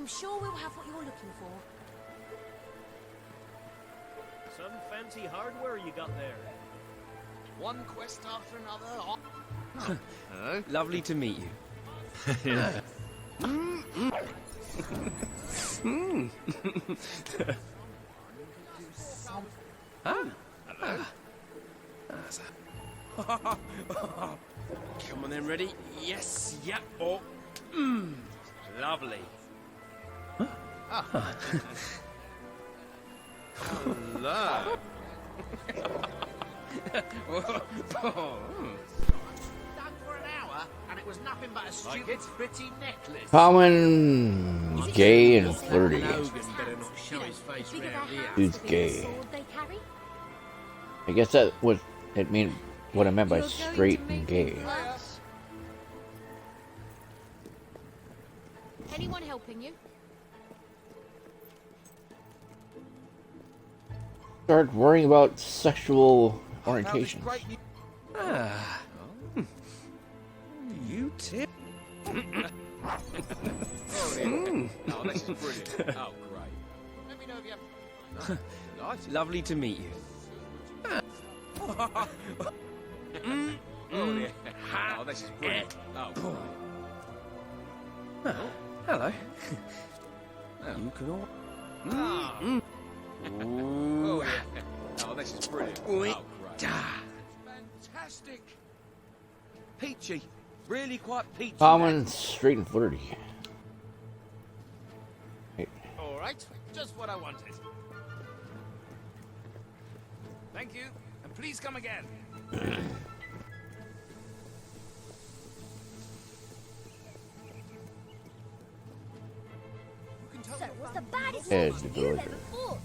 I'm sure we'll have what you're looking for. Some fancy hardware you got there. One quest after another. Hello. Lovely to meet you. Come on then, ready? Yes, yep, oh. Lovely. Hello. Done for an hour, and it was nothing but a stupid, pretty necklace. Common, gay, and flirty. Logan better not show his face round here. Dude's gay. I guess that was what I meant by straight and gay. Anyone helping you? Start worrying about sexual orientation. You too. Oh, this is brilliant. Oh, great. Let me know if you have... Nice. Lovely to meet you. Oh, this is brilliant. Oh, Oh, hello. You can all... Oh, yeah. Oh, this is brilliant. Oh, great. Fantastic. Peachy. Really quite peachy. Common, straight, and flirty. All right. Just what I wanted. Thank you. And please come again. So, what's the baddest Ed, monster the you've villager. ever fought?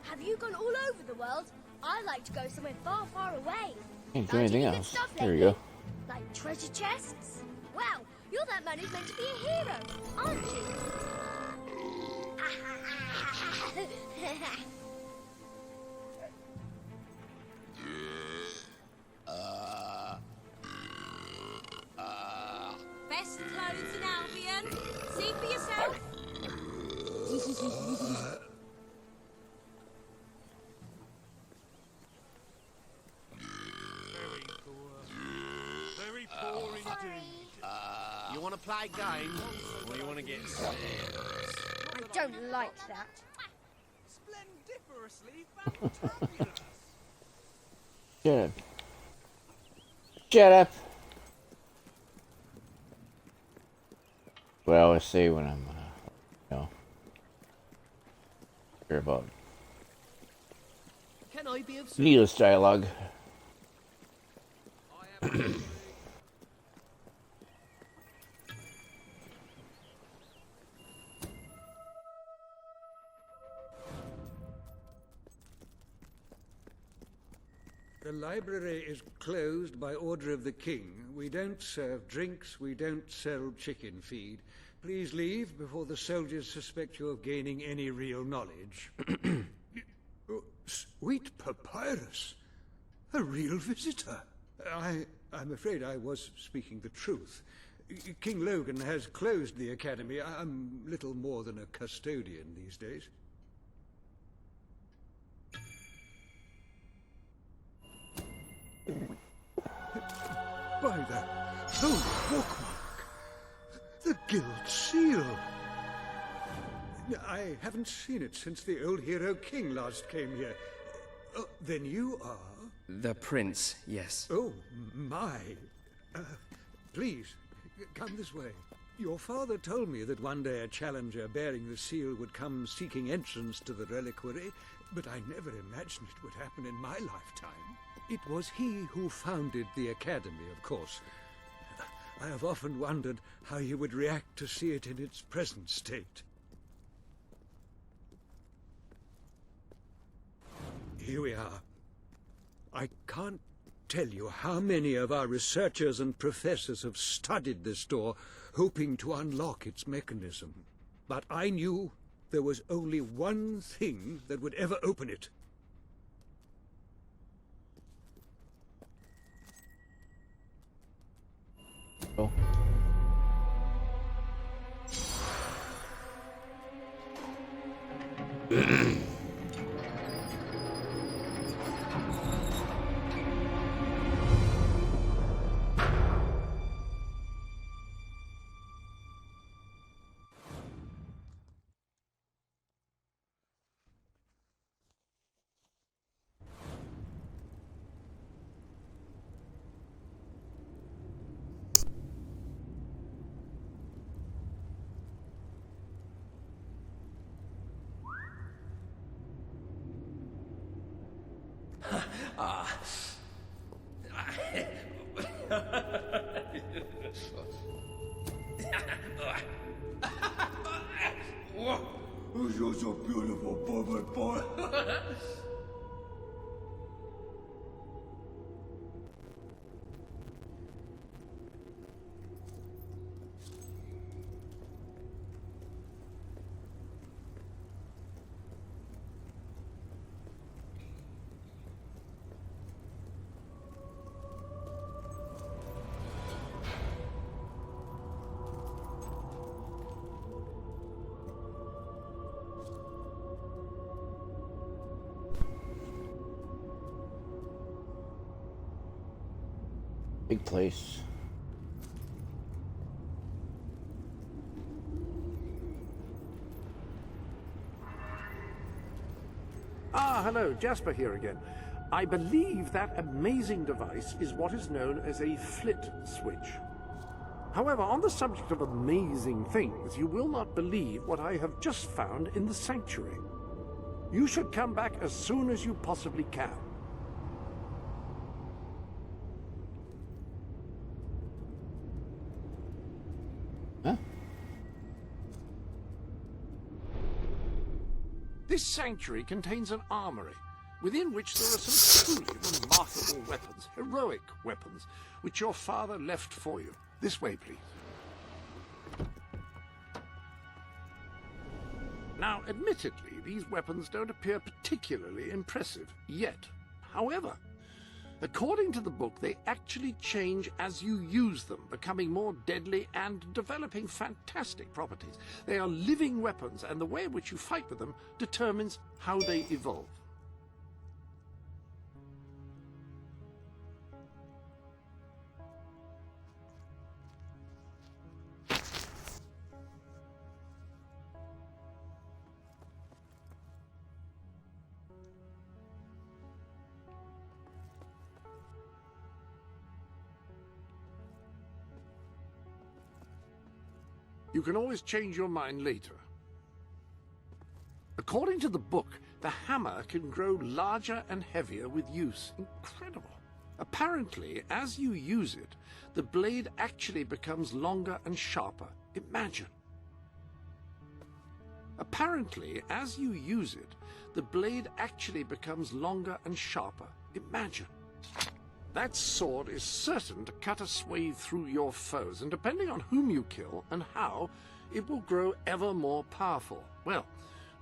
Have you gone all over the world? I'd like to go somewhere far, far away. Can't do Found anything any good else. stuff There you lately? go. Like treasure chests? Wow, you're that man who's meant to be a hero, aren't you? Best clothes in Albion. See for yourself. Very poor indeed. You want to play games, or you want to get I don't like that. Shut up. Shut up. What I always say when I'm, hear about Can I be of needless dialogue. The library is closed by order of the king. We don't serve drinks, we don't sell chicken feed. Please leave before the soldiers suspect you of gaining any real knowledge. Oh, sweet papyrus! A real visitor! I'm afraid I was speaking the truth. King Logan has closed the academy. I'm little more than a custodian these days. By the holy bookmark! The Guild Seal! I haven't seen it since the old hero king last came here. Oh, then you are... The prince, yes. Oh, my. Please, come this way. Your father told me that one day a challenger bearing the seal would come seeking entrance to the reliquary, but I never imagined it would happen in my lifetime. It was he who founded the academy, of course. I have often wondered how he would react to see it in its present state. Here we are. I can't tell you how many of our researchers and professors have studied this door, hoping to unlock its mechanism. But I knew there was only one thing that would ever open it. Oh. You're so beautiful, boy. Big place. Ah, hello, Jasper here again. I believe that amazing device is what is known as a flit switch. However, on the subject of amazing things, you will not believe what I have just found in the sanctuary. You should come back as soon as you possibly can. This sanctuary contains an armory, within which there are some truly remarkable weapons, heroic weapons, which your father left for you. This way, please. Now, admittedly, these weapons don't appear particularly impressive yet. However, according to the book, they actually change as you use them, becoming more deadly and developing fantastic properties. They are living weapons, and the way in which you fight with them determines how they evolve. You can always change your mind later. According to the book, the hammer can grow larger and heavier with use. Incredible. Apparently, as you use it, the blade actually becomes longer and sharper. Imagine. Apparently, as you use it, the blade actually becomes longer and sharper. Imagine. That sword is certain to cut a swathe through your foes, and depending on whom you kill and how, it will grow ever more powerful. Well,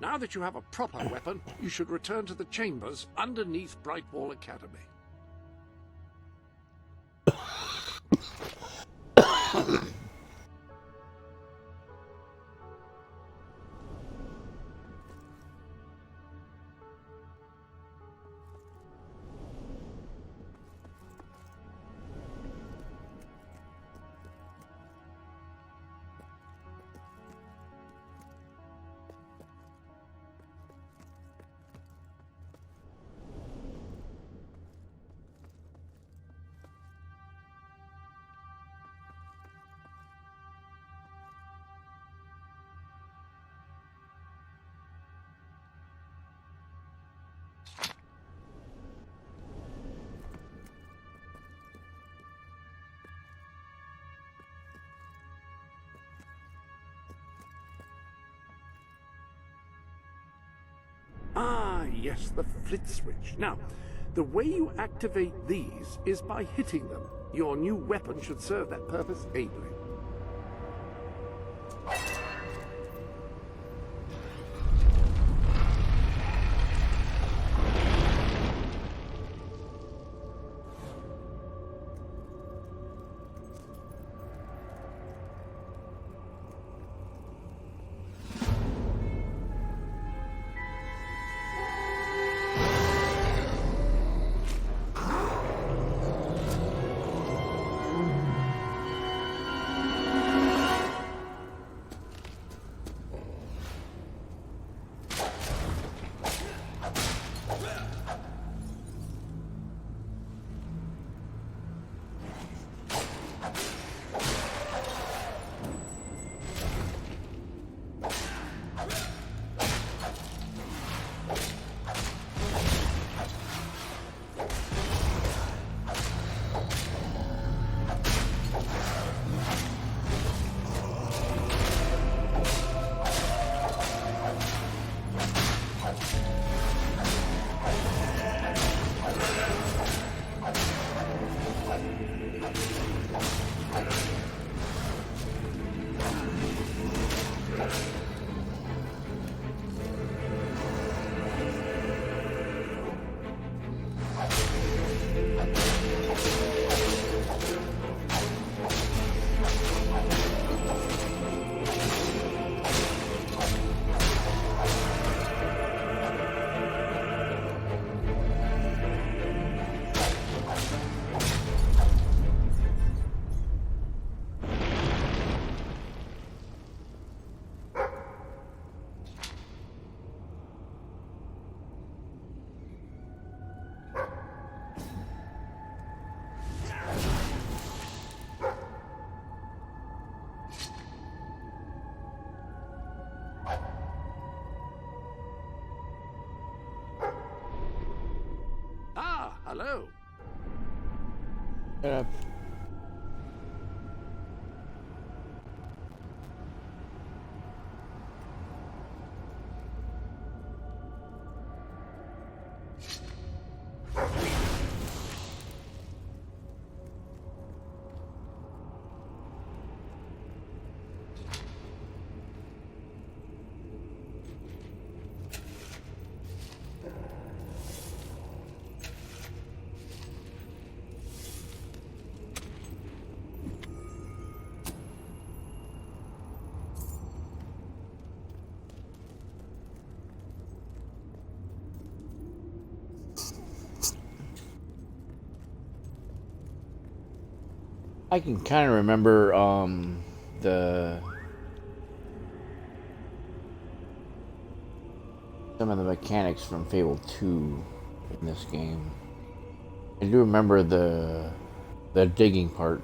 now that you have a proper weapon, you should return to the chambers underneath Brightwall Academy. Ah, yes, the flit switch. Now, the way you activate these is by hitting them. Your new weapon should serve that purpose ably. Hello. Shut up. I can kind of remember the some of the mechanics from Fable 2 in this game. I do remember the digging part.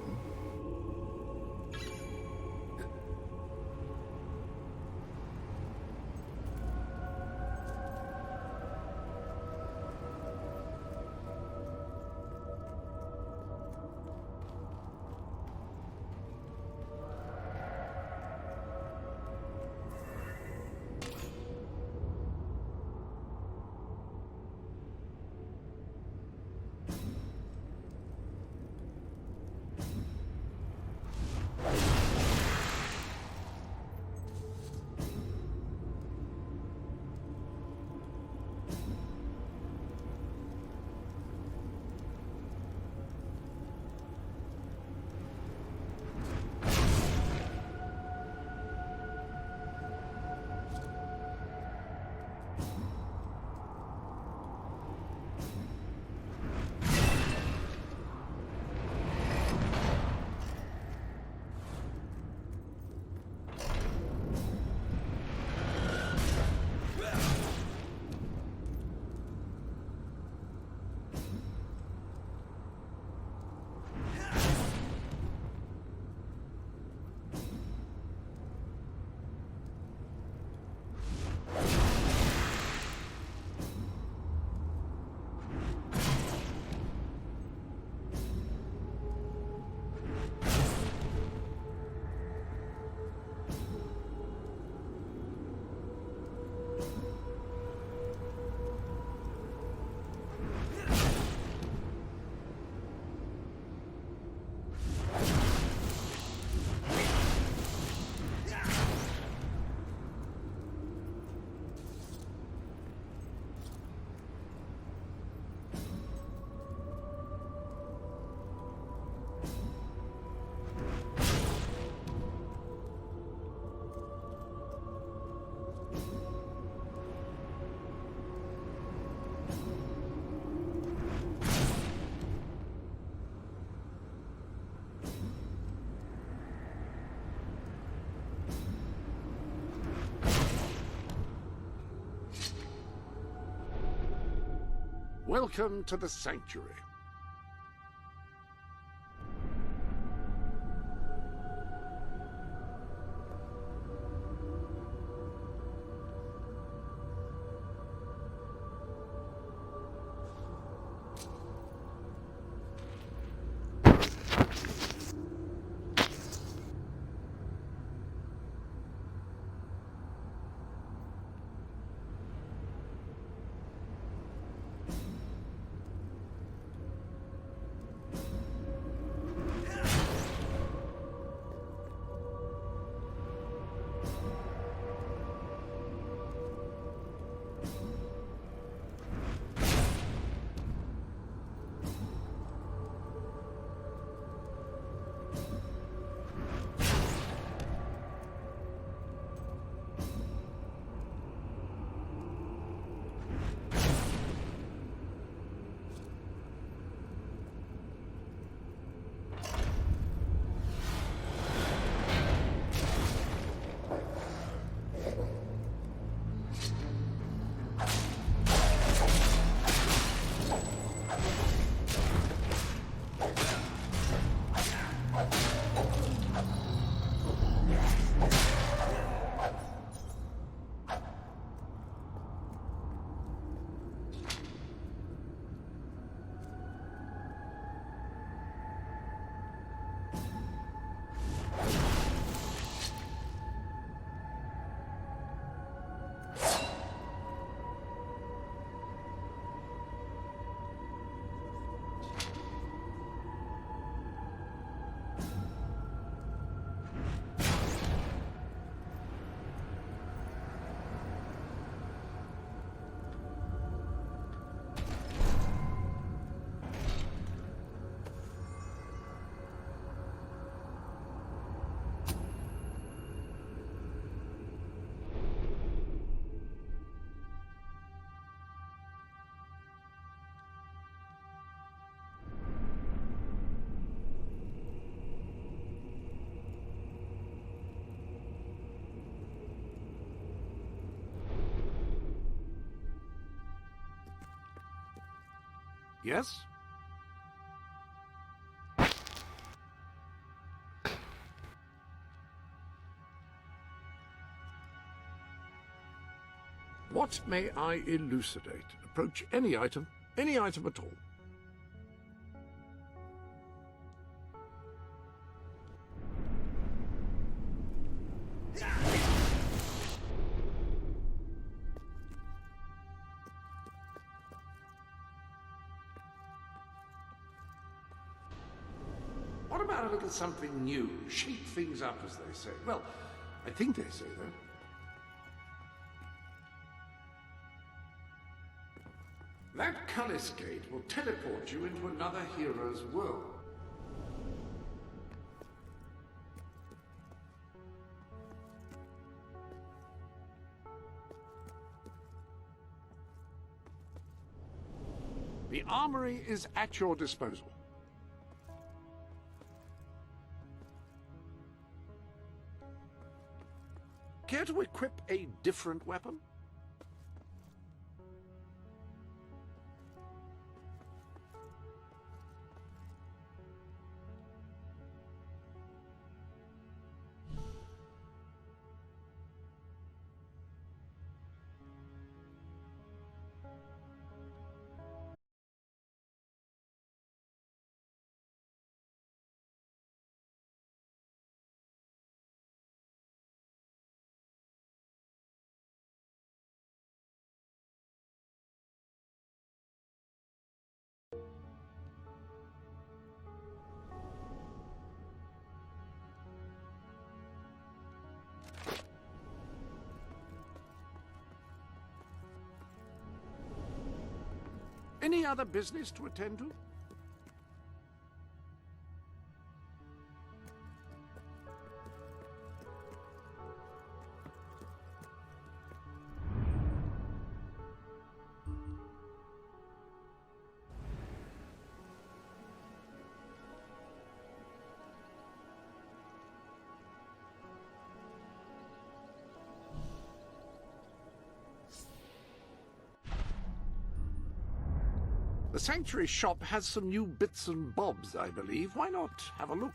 Welcome to the Sanctuary. Yes? What may I elucidate? Approach any item at all. What about a little something new? Shake things up, as they say. Well, I think they say that. That Cullis gate will teleport you into another hero's world. The Armory is at your disposal. Care to equip a different weapon? Any other business to attend to? The Sanctuary shop has some new bits and bobs, I believe. Why not have a look?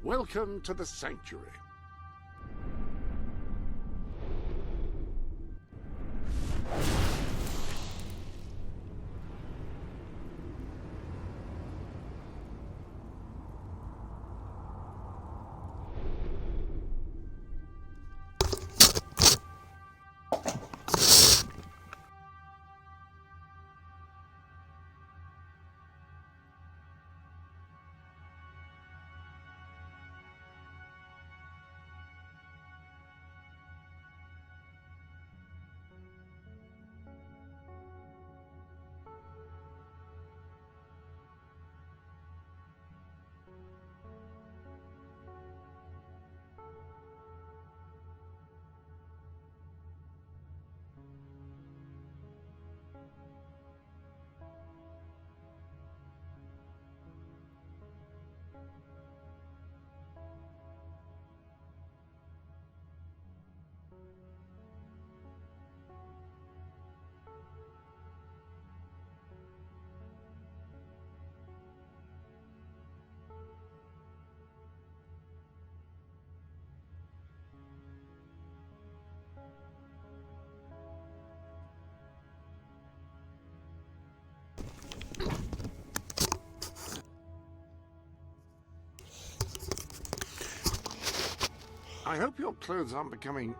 Welcome to the Sanctuary. I hope your clothes aren't becoming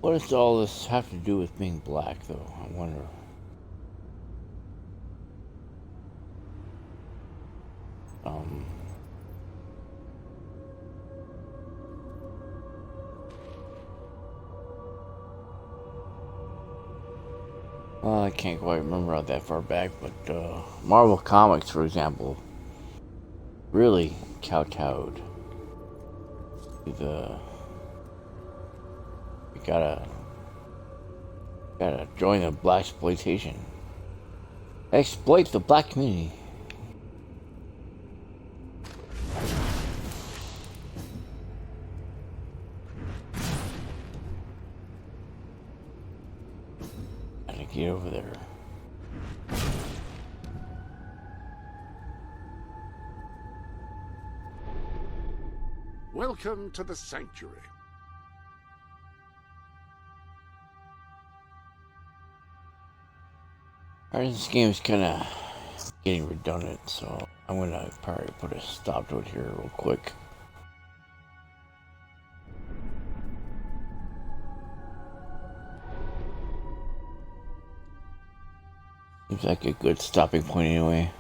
What does all this have to do with being black, though? I wonder. Well, I can't quite remember that far back, but Marvel Comics, for example, really kowtowed to the. You gotta join the black exploitation. Exploit the black community. Gotta get over there. Welcome to the sanctuary. Alright, this game is kinda getting redundant, so I'm gonna probably put a stop to it here real quick. Seems like a good stopping point anyway.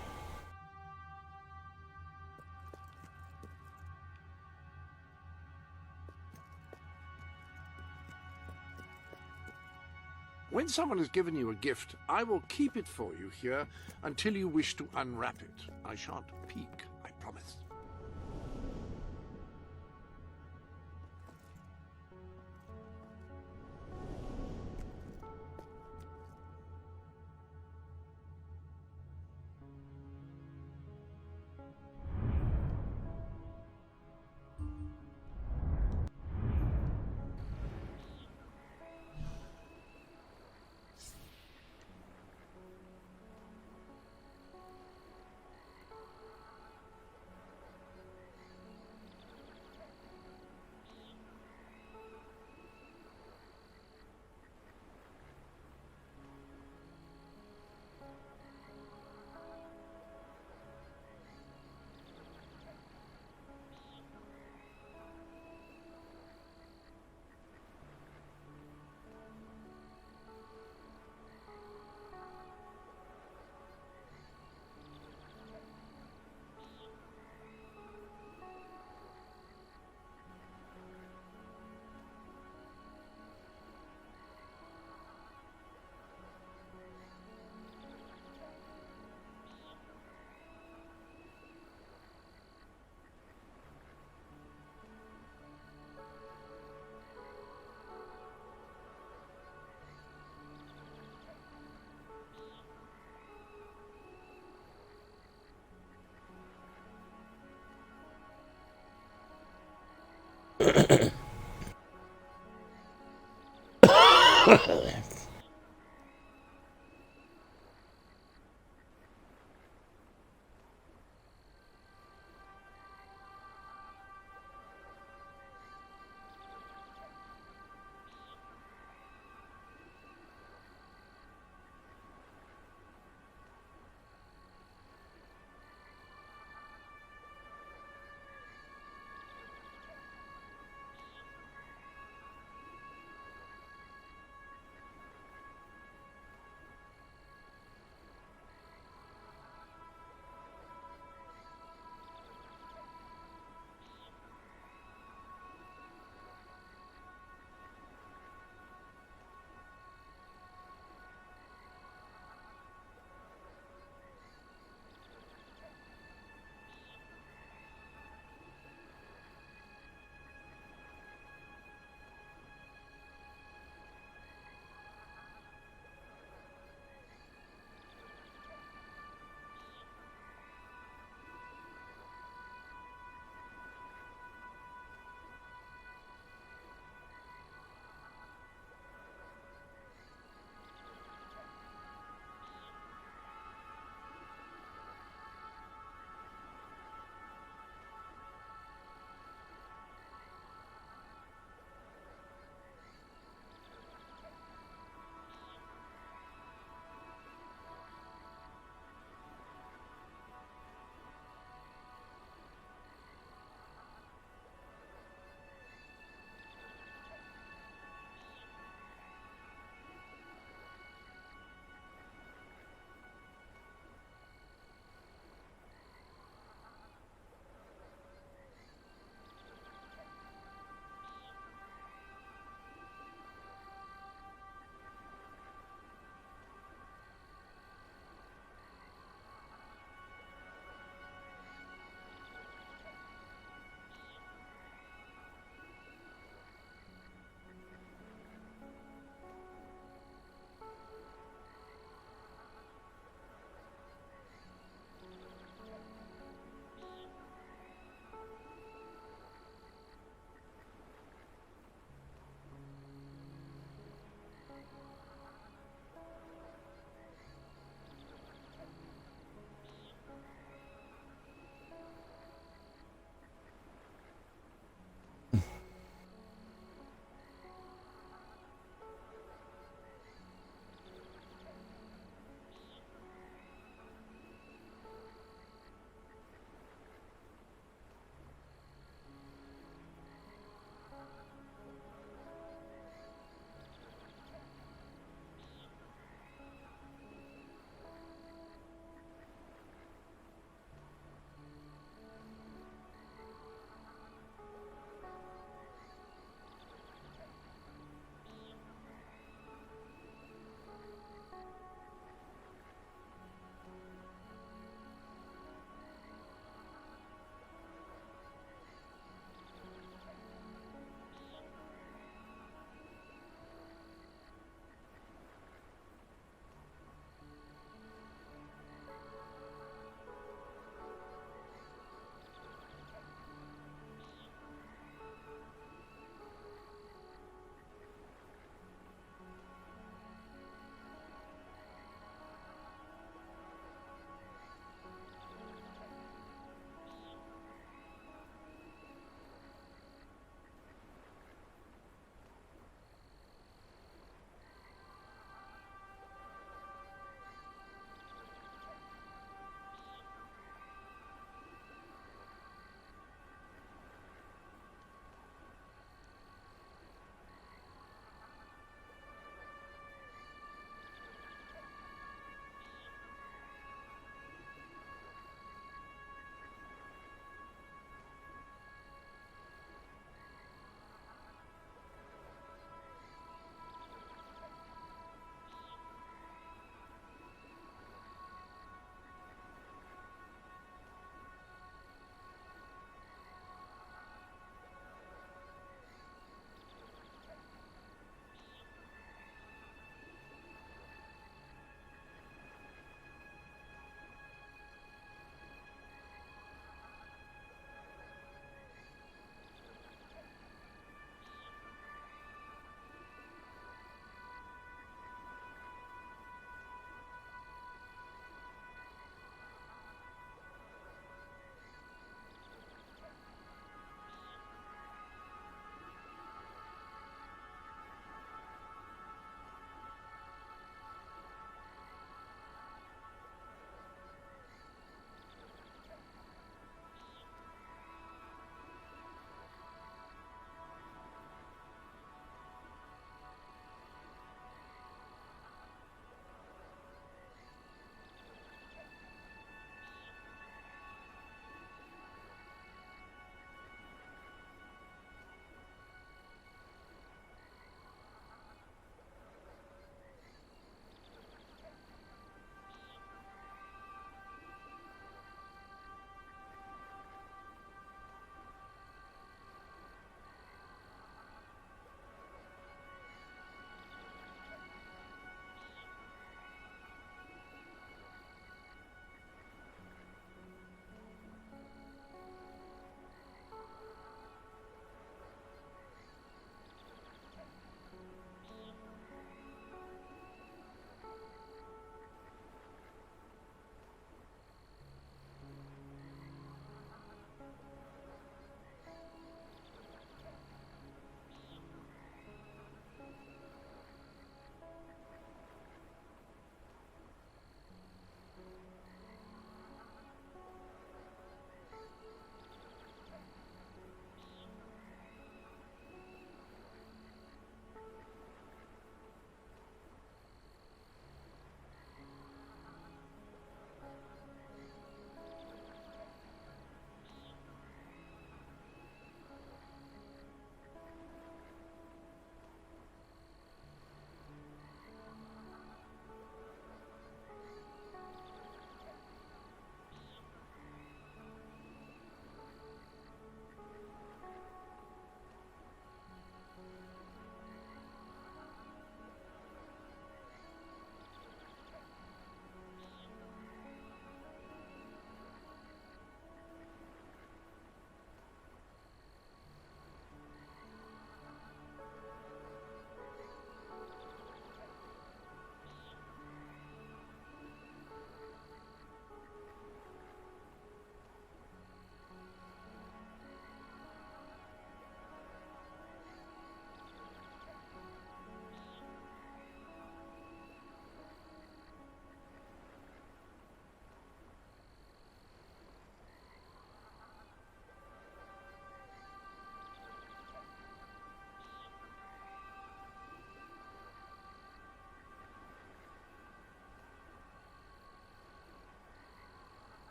When someone has given you a gift, I will keep it for you here until you wish to unwrap it. I shan't peek, I promise.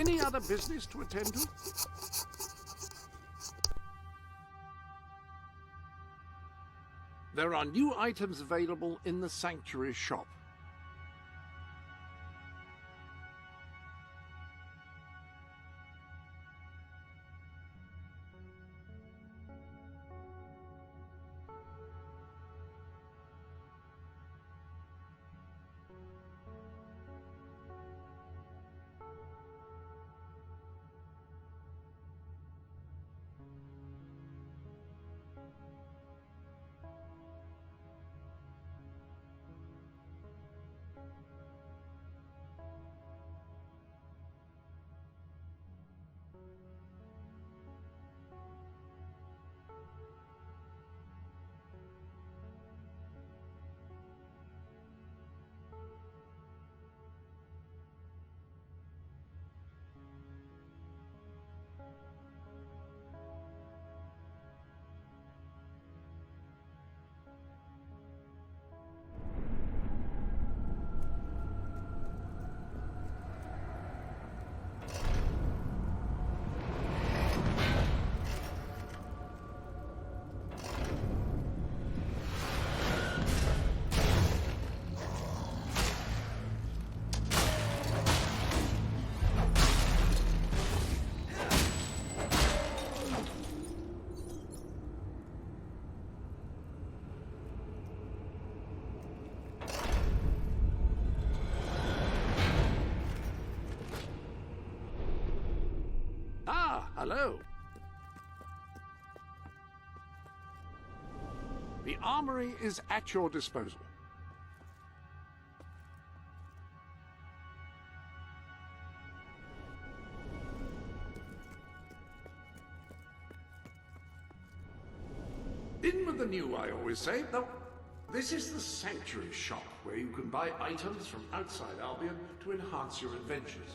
Any other business to attend to? There are new items available in the Sanctuary shop. Hello. The Armory is at your disposal. In with the new, I always say. Now, this is the Sanctuary shop, where you can buy items from outside Albion to enhance your adventures.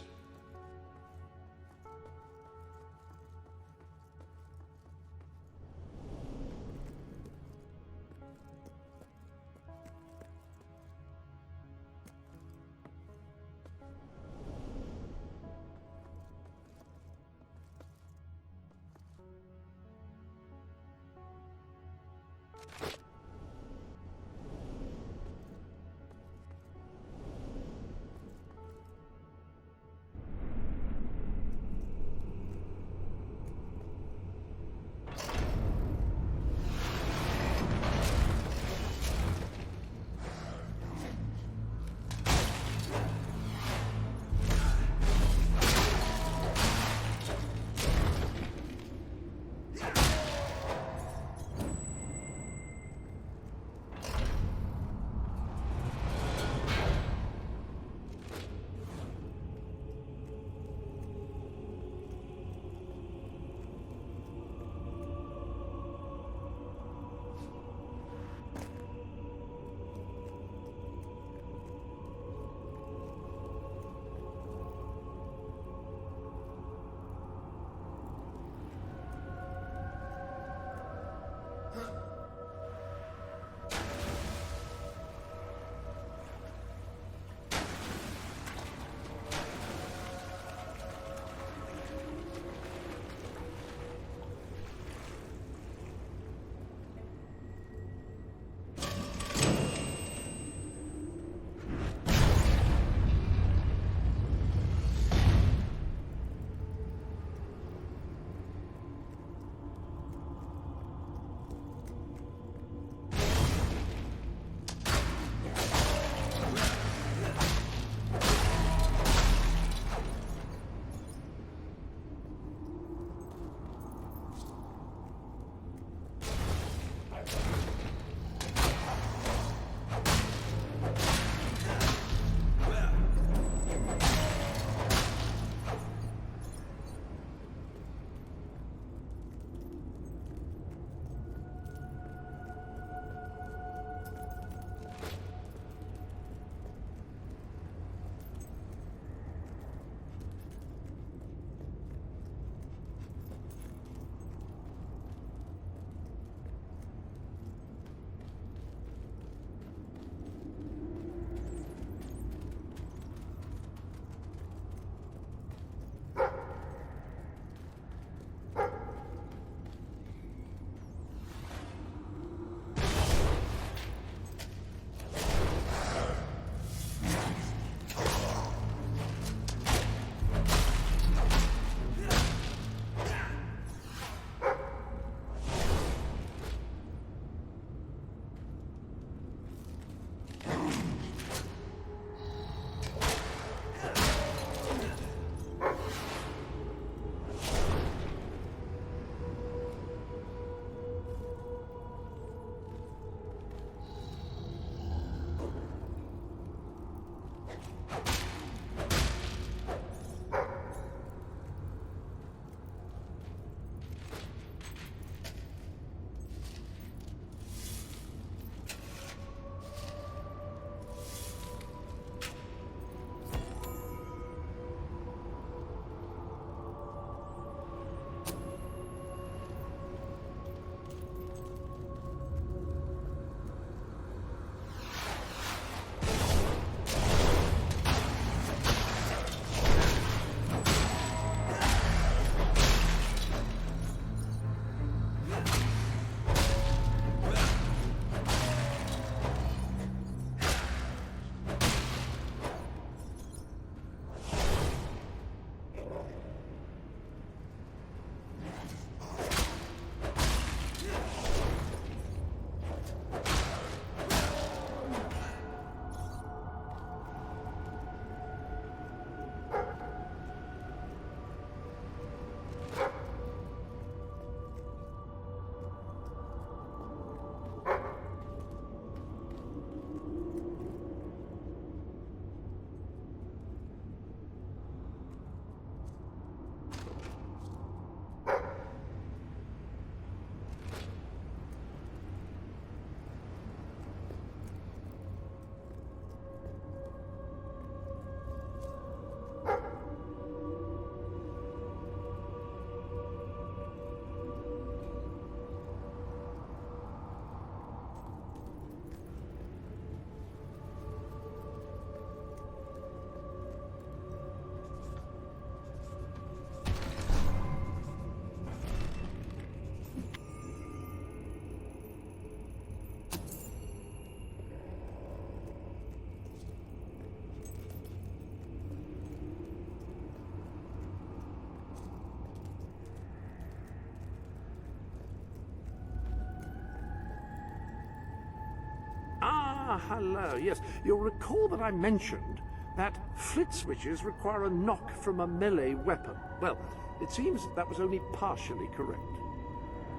Ah, hello. Yes, you'll recall that I mentioned that flit switches require a knock from a melee weapon. Well, it seems that was only partially correct.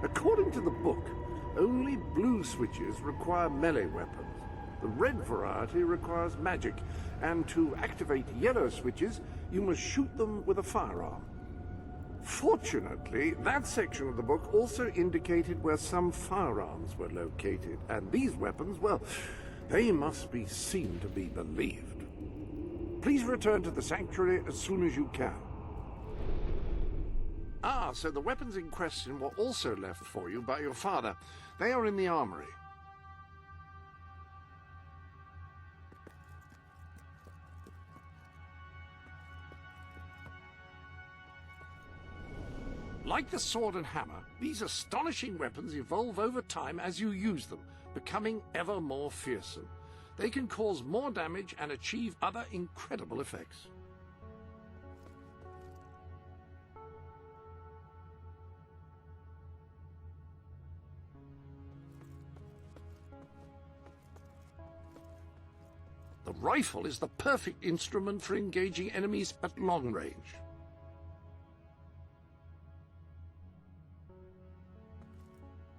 According to the book, only blue switches require melee weapons. The red variety requires magic, and to activate yellow switches, you must shoot them with a firearm. Fortunately, that section of the book also indicated where some firearms were located, and these weapons, well, they must be seen to be believed. Please return to the sanctuary as soon as you can. Ah, so the weapons in question were also left for you by your father. They are in the armory. Like the sword and hammer, these astonishing weapons evolve over time as you use them, becoming ever more fearsome. They can cause more damage and achieve other incredible effects. The rifle is the perfect instrument for engaging enemies at long range.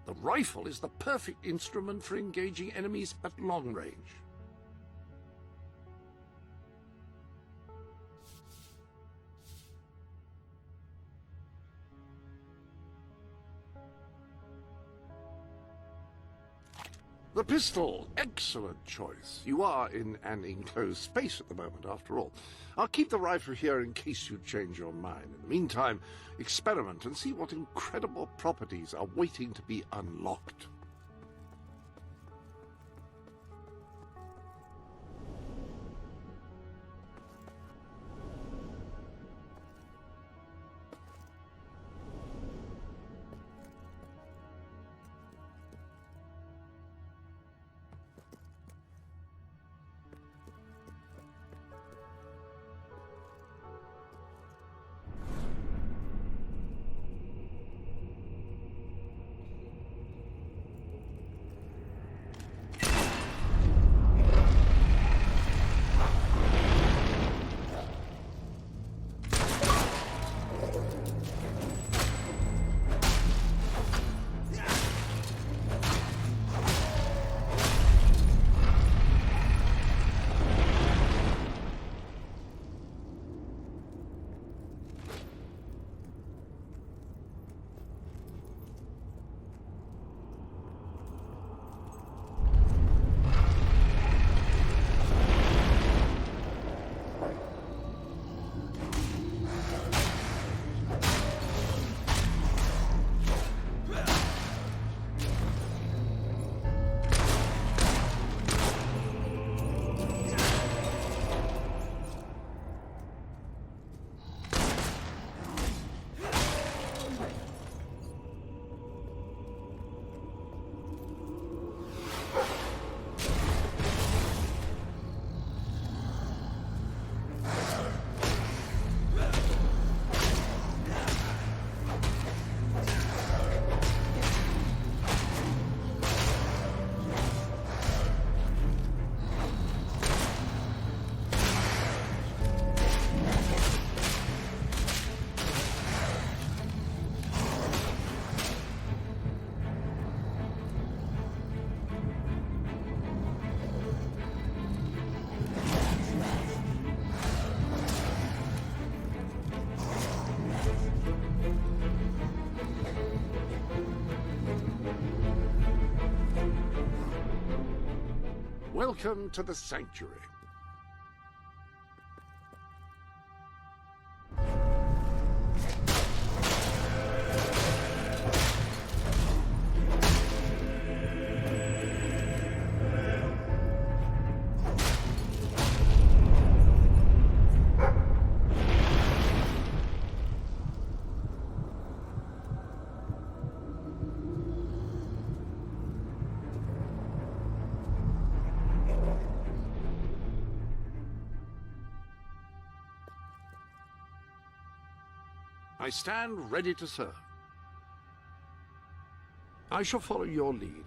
The rifle is the perfect instrument for engaging enemies at long range. The pistol, excellent choice. You are in an enclosed space at the moment, after all. I'll keep the rifle here in case you change your mind. In the meantime, experiment and see what incredible properties are waiting to be unlocked. Welcome to the sanctuary. I stand ready to serve. I shall follow your lead.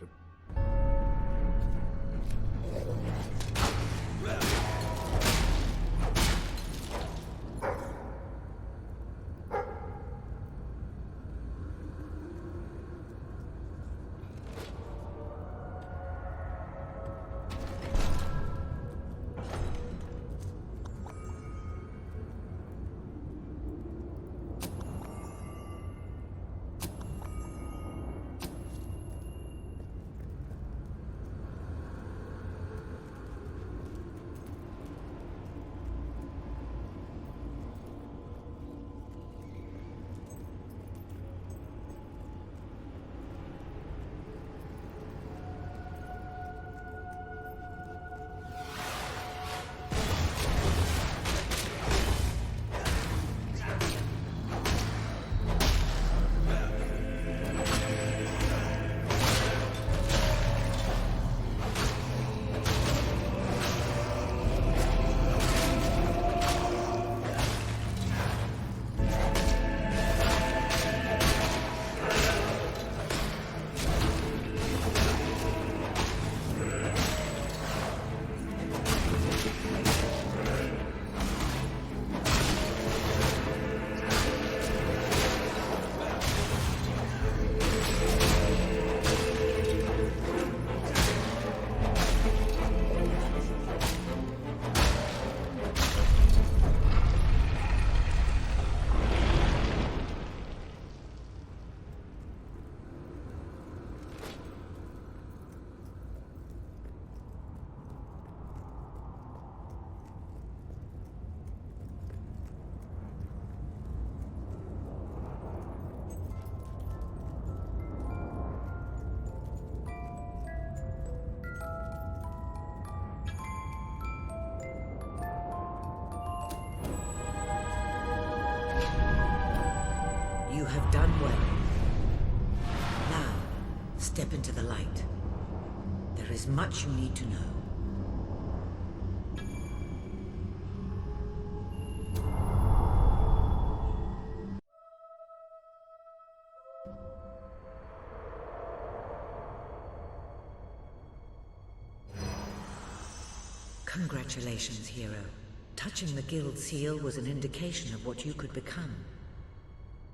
You have done well. Now, step into the light. There is much you need to know. Congratulations, hero. Touching the guild seal was an indication of what you could become.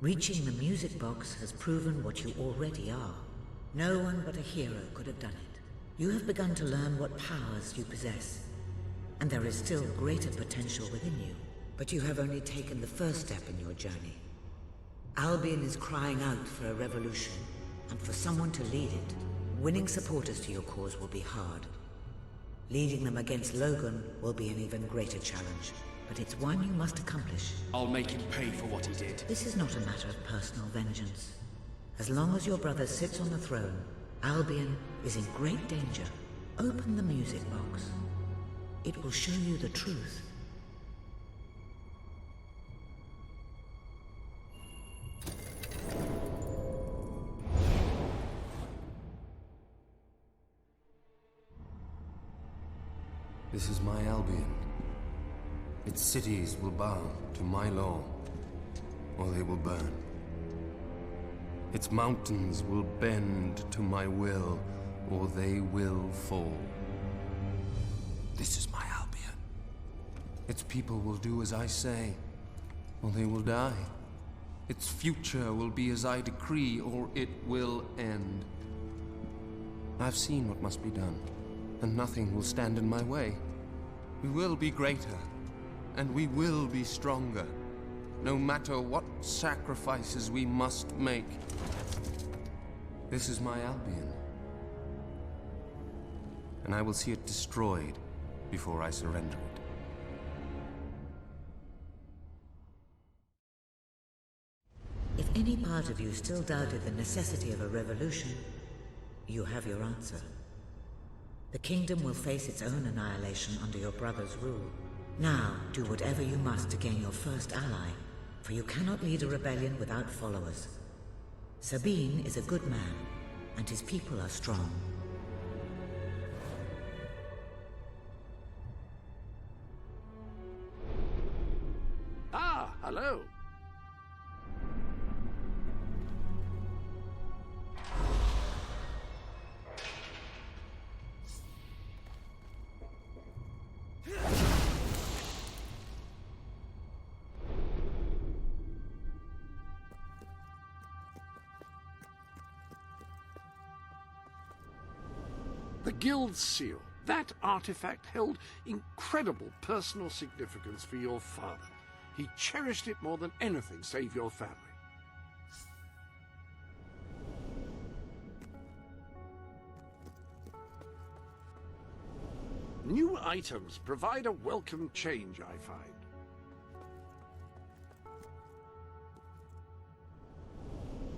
Reaching the music box has proven what you already are. No one but a hero could have done it. You have begun to learn what powers you possess, and there is still greater potential within you. But you have only taken the first step in your journey. Albion is crying out for a revolution, and for someone to lead it. Winning supporters to your cause will be hard. Leading them against Logan will be an even greater challenge, but it's one you must accomplish. I'll make him pay for what he did. This is not a matter of personal vengeance. As long as your brother sits on the throne, Albion is in great danger. Open the music box. It will show you the truth. This is my Albion. Its cities will bow to my law, or they will burn. Its mountains will bend to my will, or they will fall. This is my Albion. Its people will do as I say, or they will die. Its future will be as I decree, or it will end. I've seen what must be done, and nothing will stand in my way. We will be greater, and we will be stronger, no matter what sacrifices we must make. This is my Albion, and I will see it destroyed before I surrender it. If any part of you still doubted the necessity of a revolution, you have your answer. The kingdom will face its own annihilation under your brother's rule. Now, do whatever you must to gain your first ally, for you cannot lead a rebellion without followers. Sabine is a good man, and his people are strong. Ah, hello. The Guild Seal. That artifact held incredible personal significance for your father. He cherished it more than anything save your family. New items provide a welcome change, I find.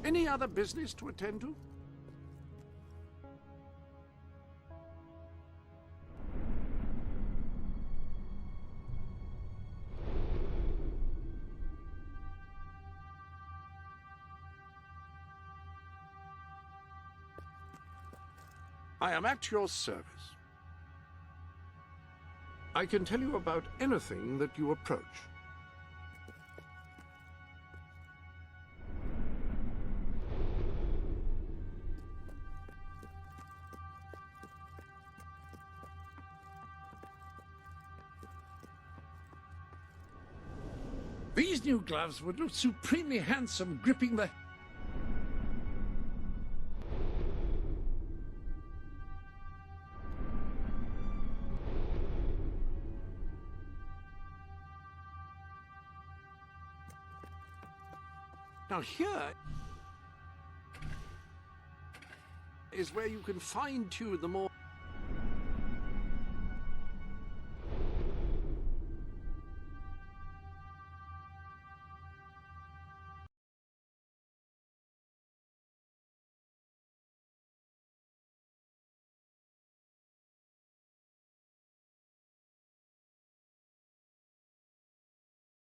Any other business to attend to? I am at your service. I can tell you about anything that you approach. These new gloves would look supremely handsome gripping the... Now here is where you can fine-tune the more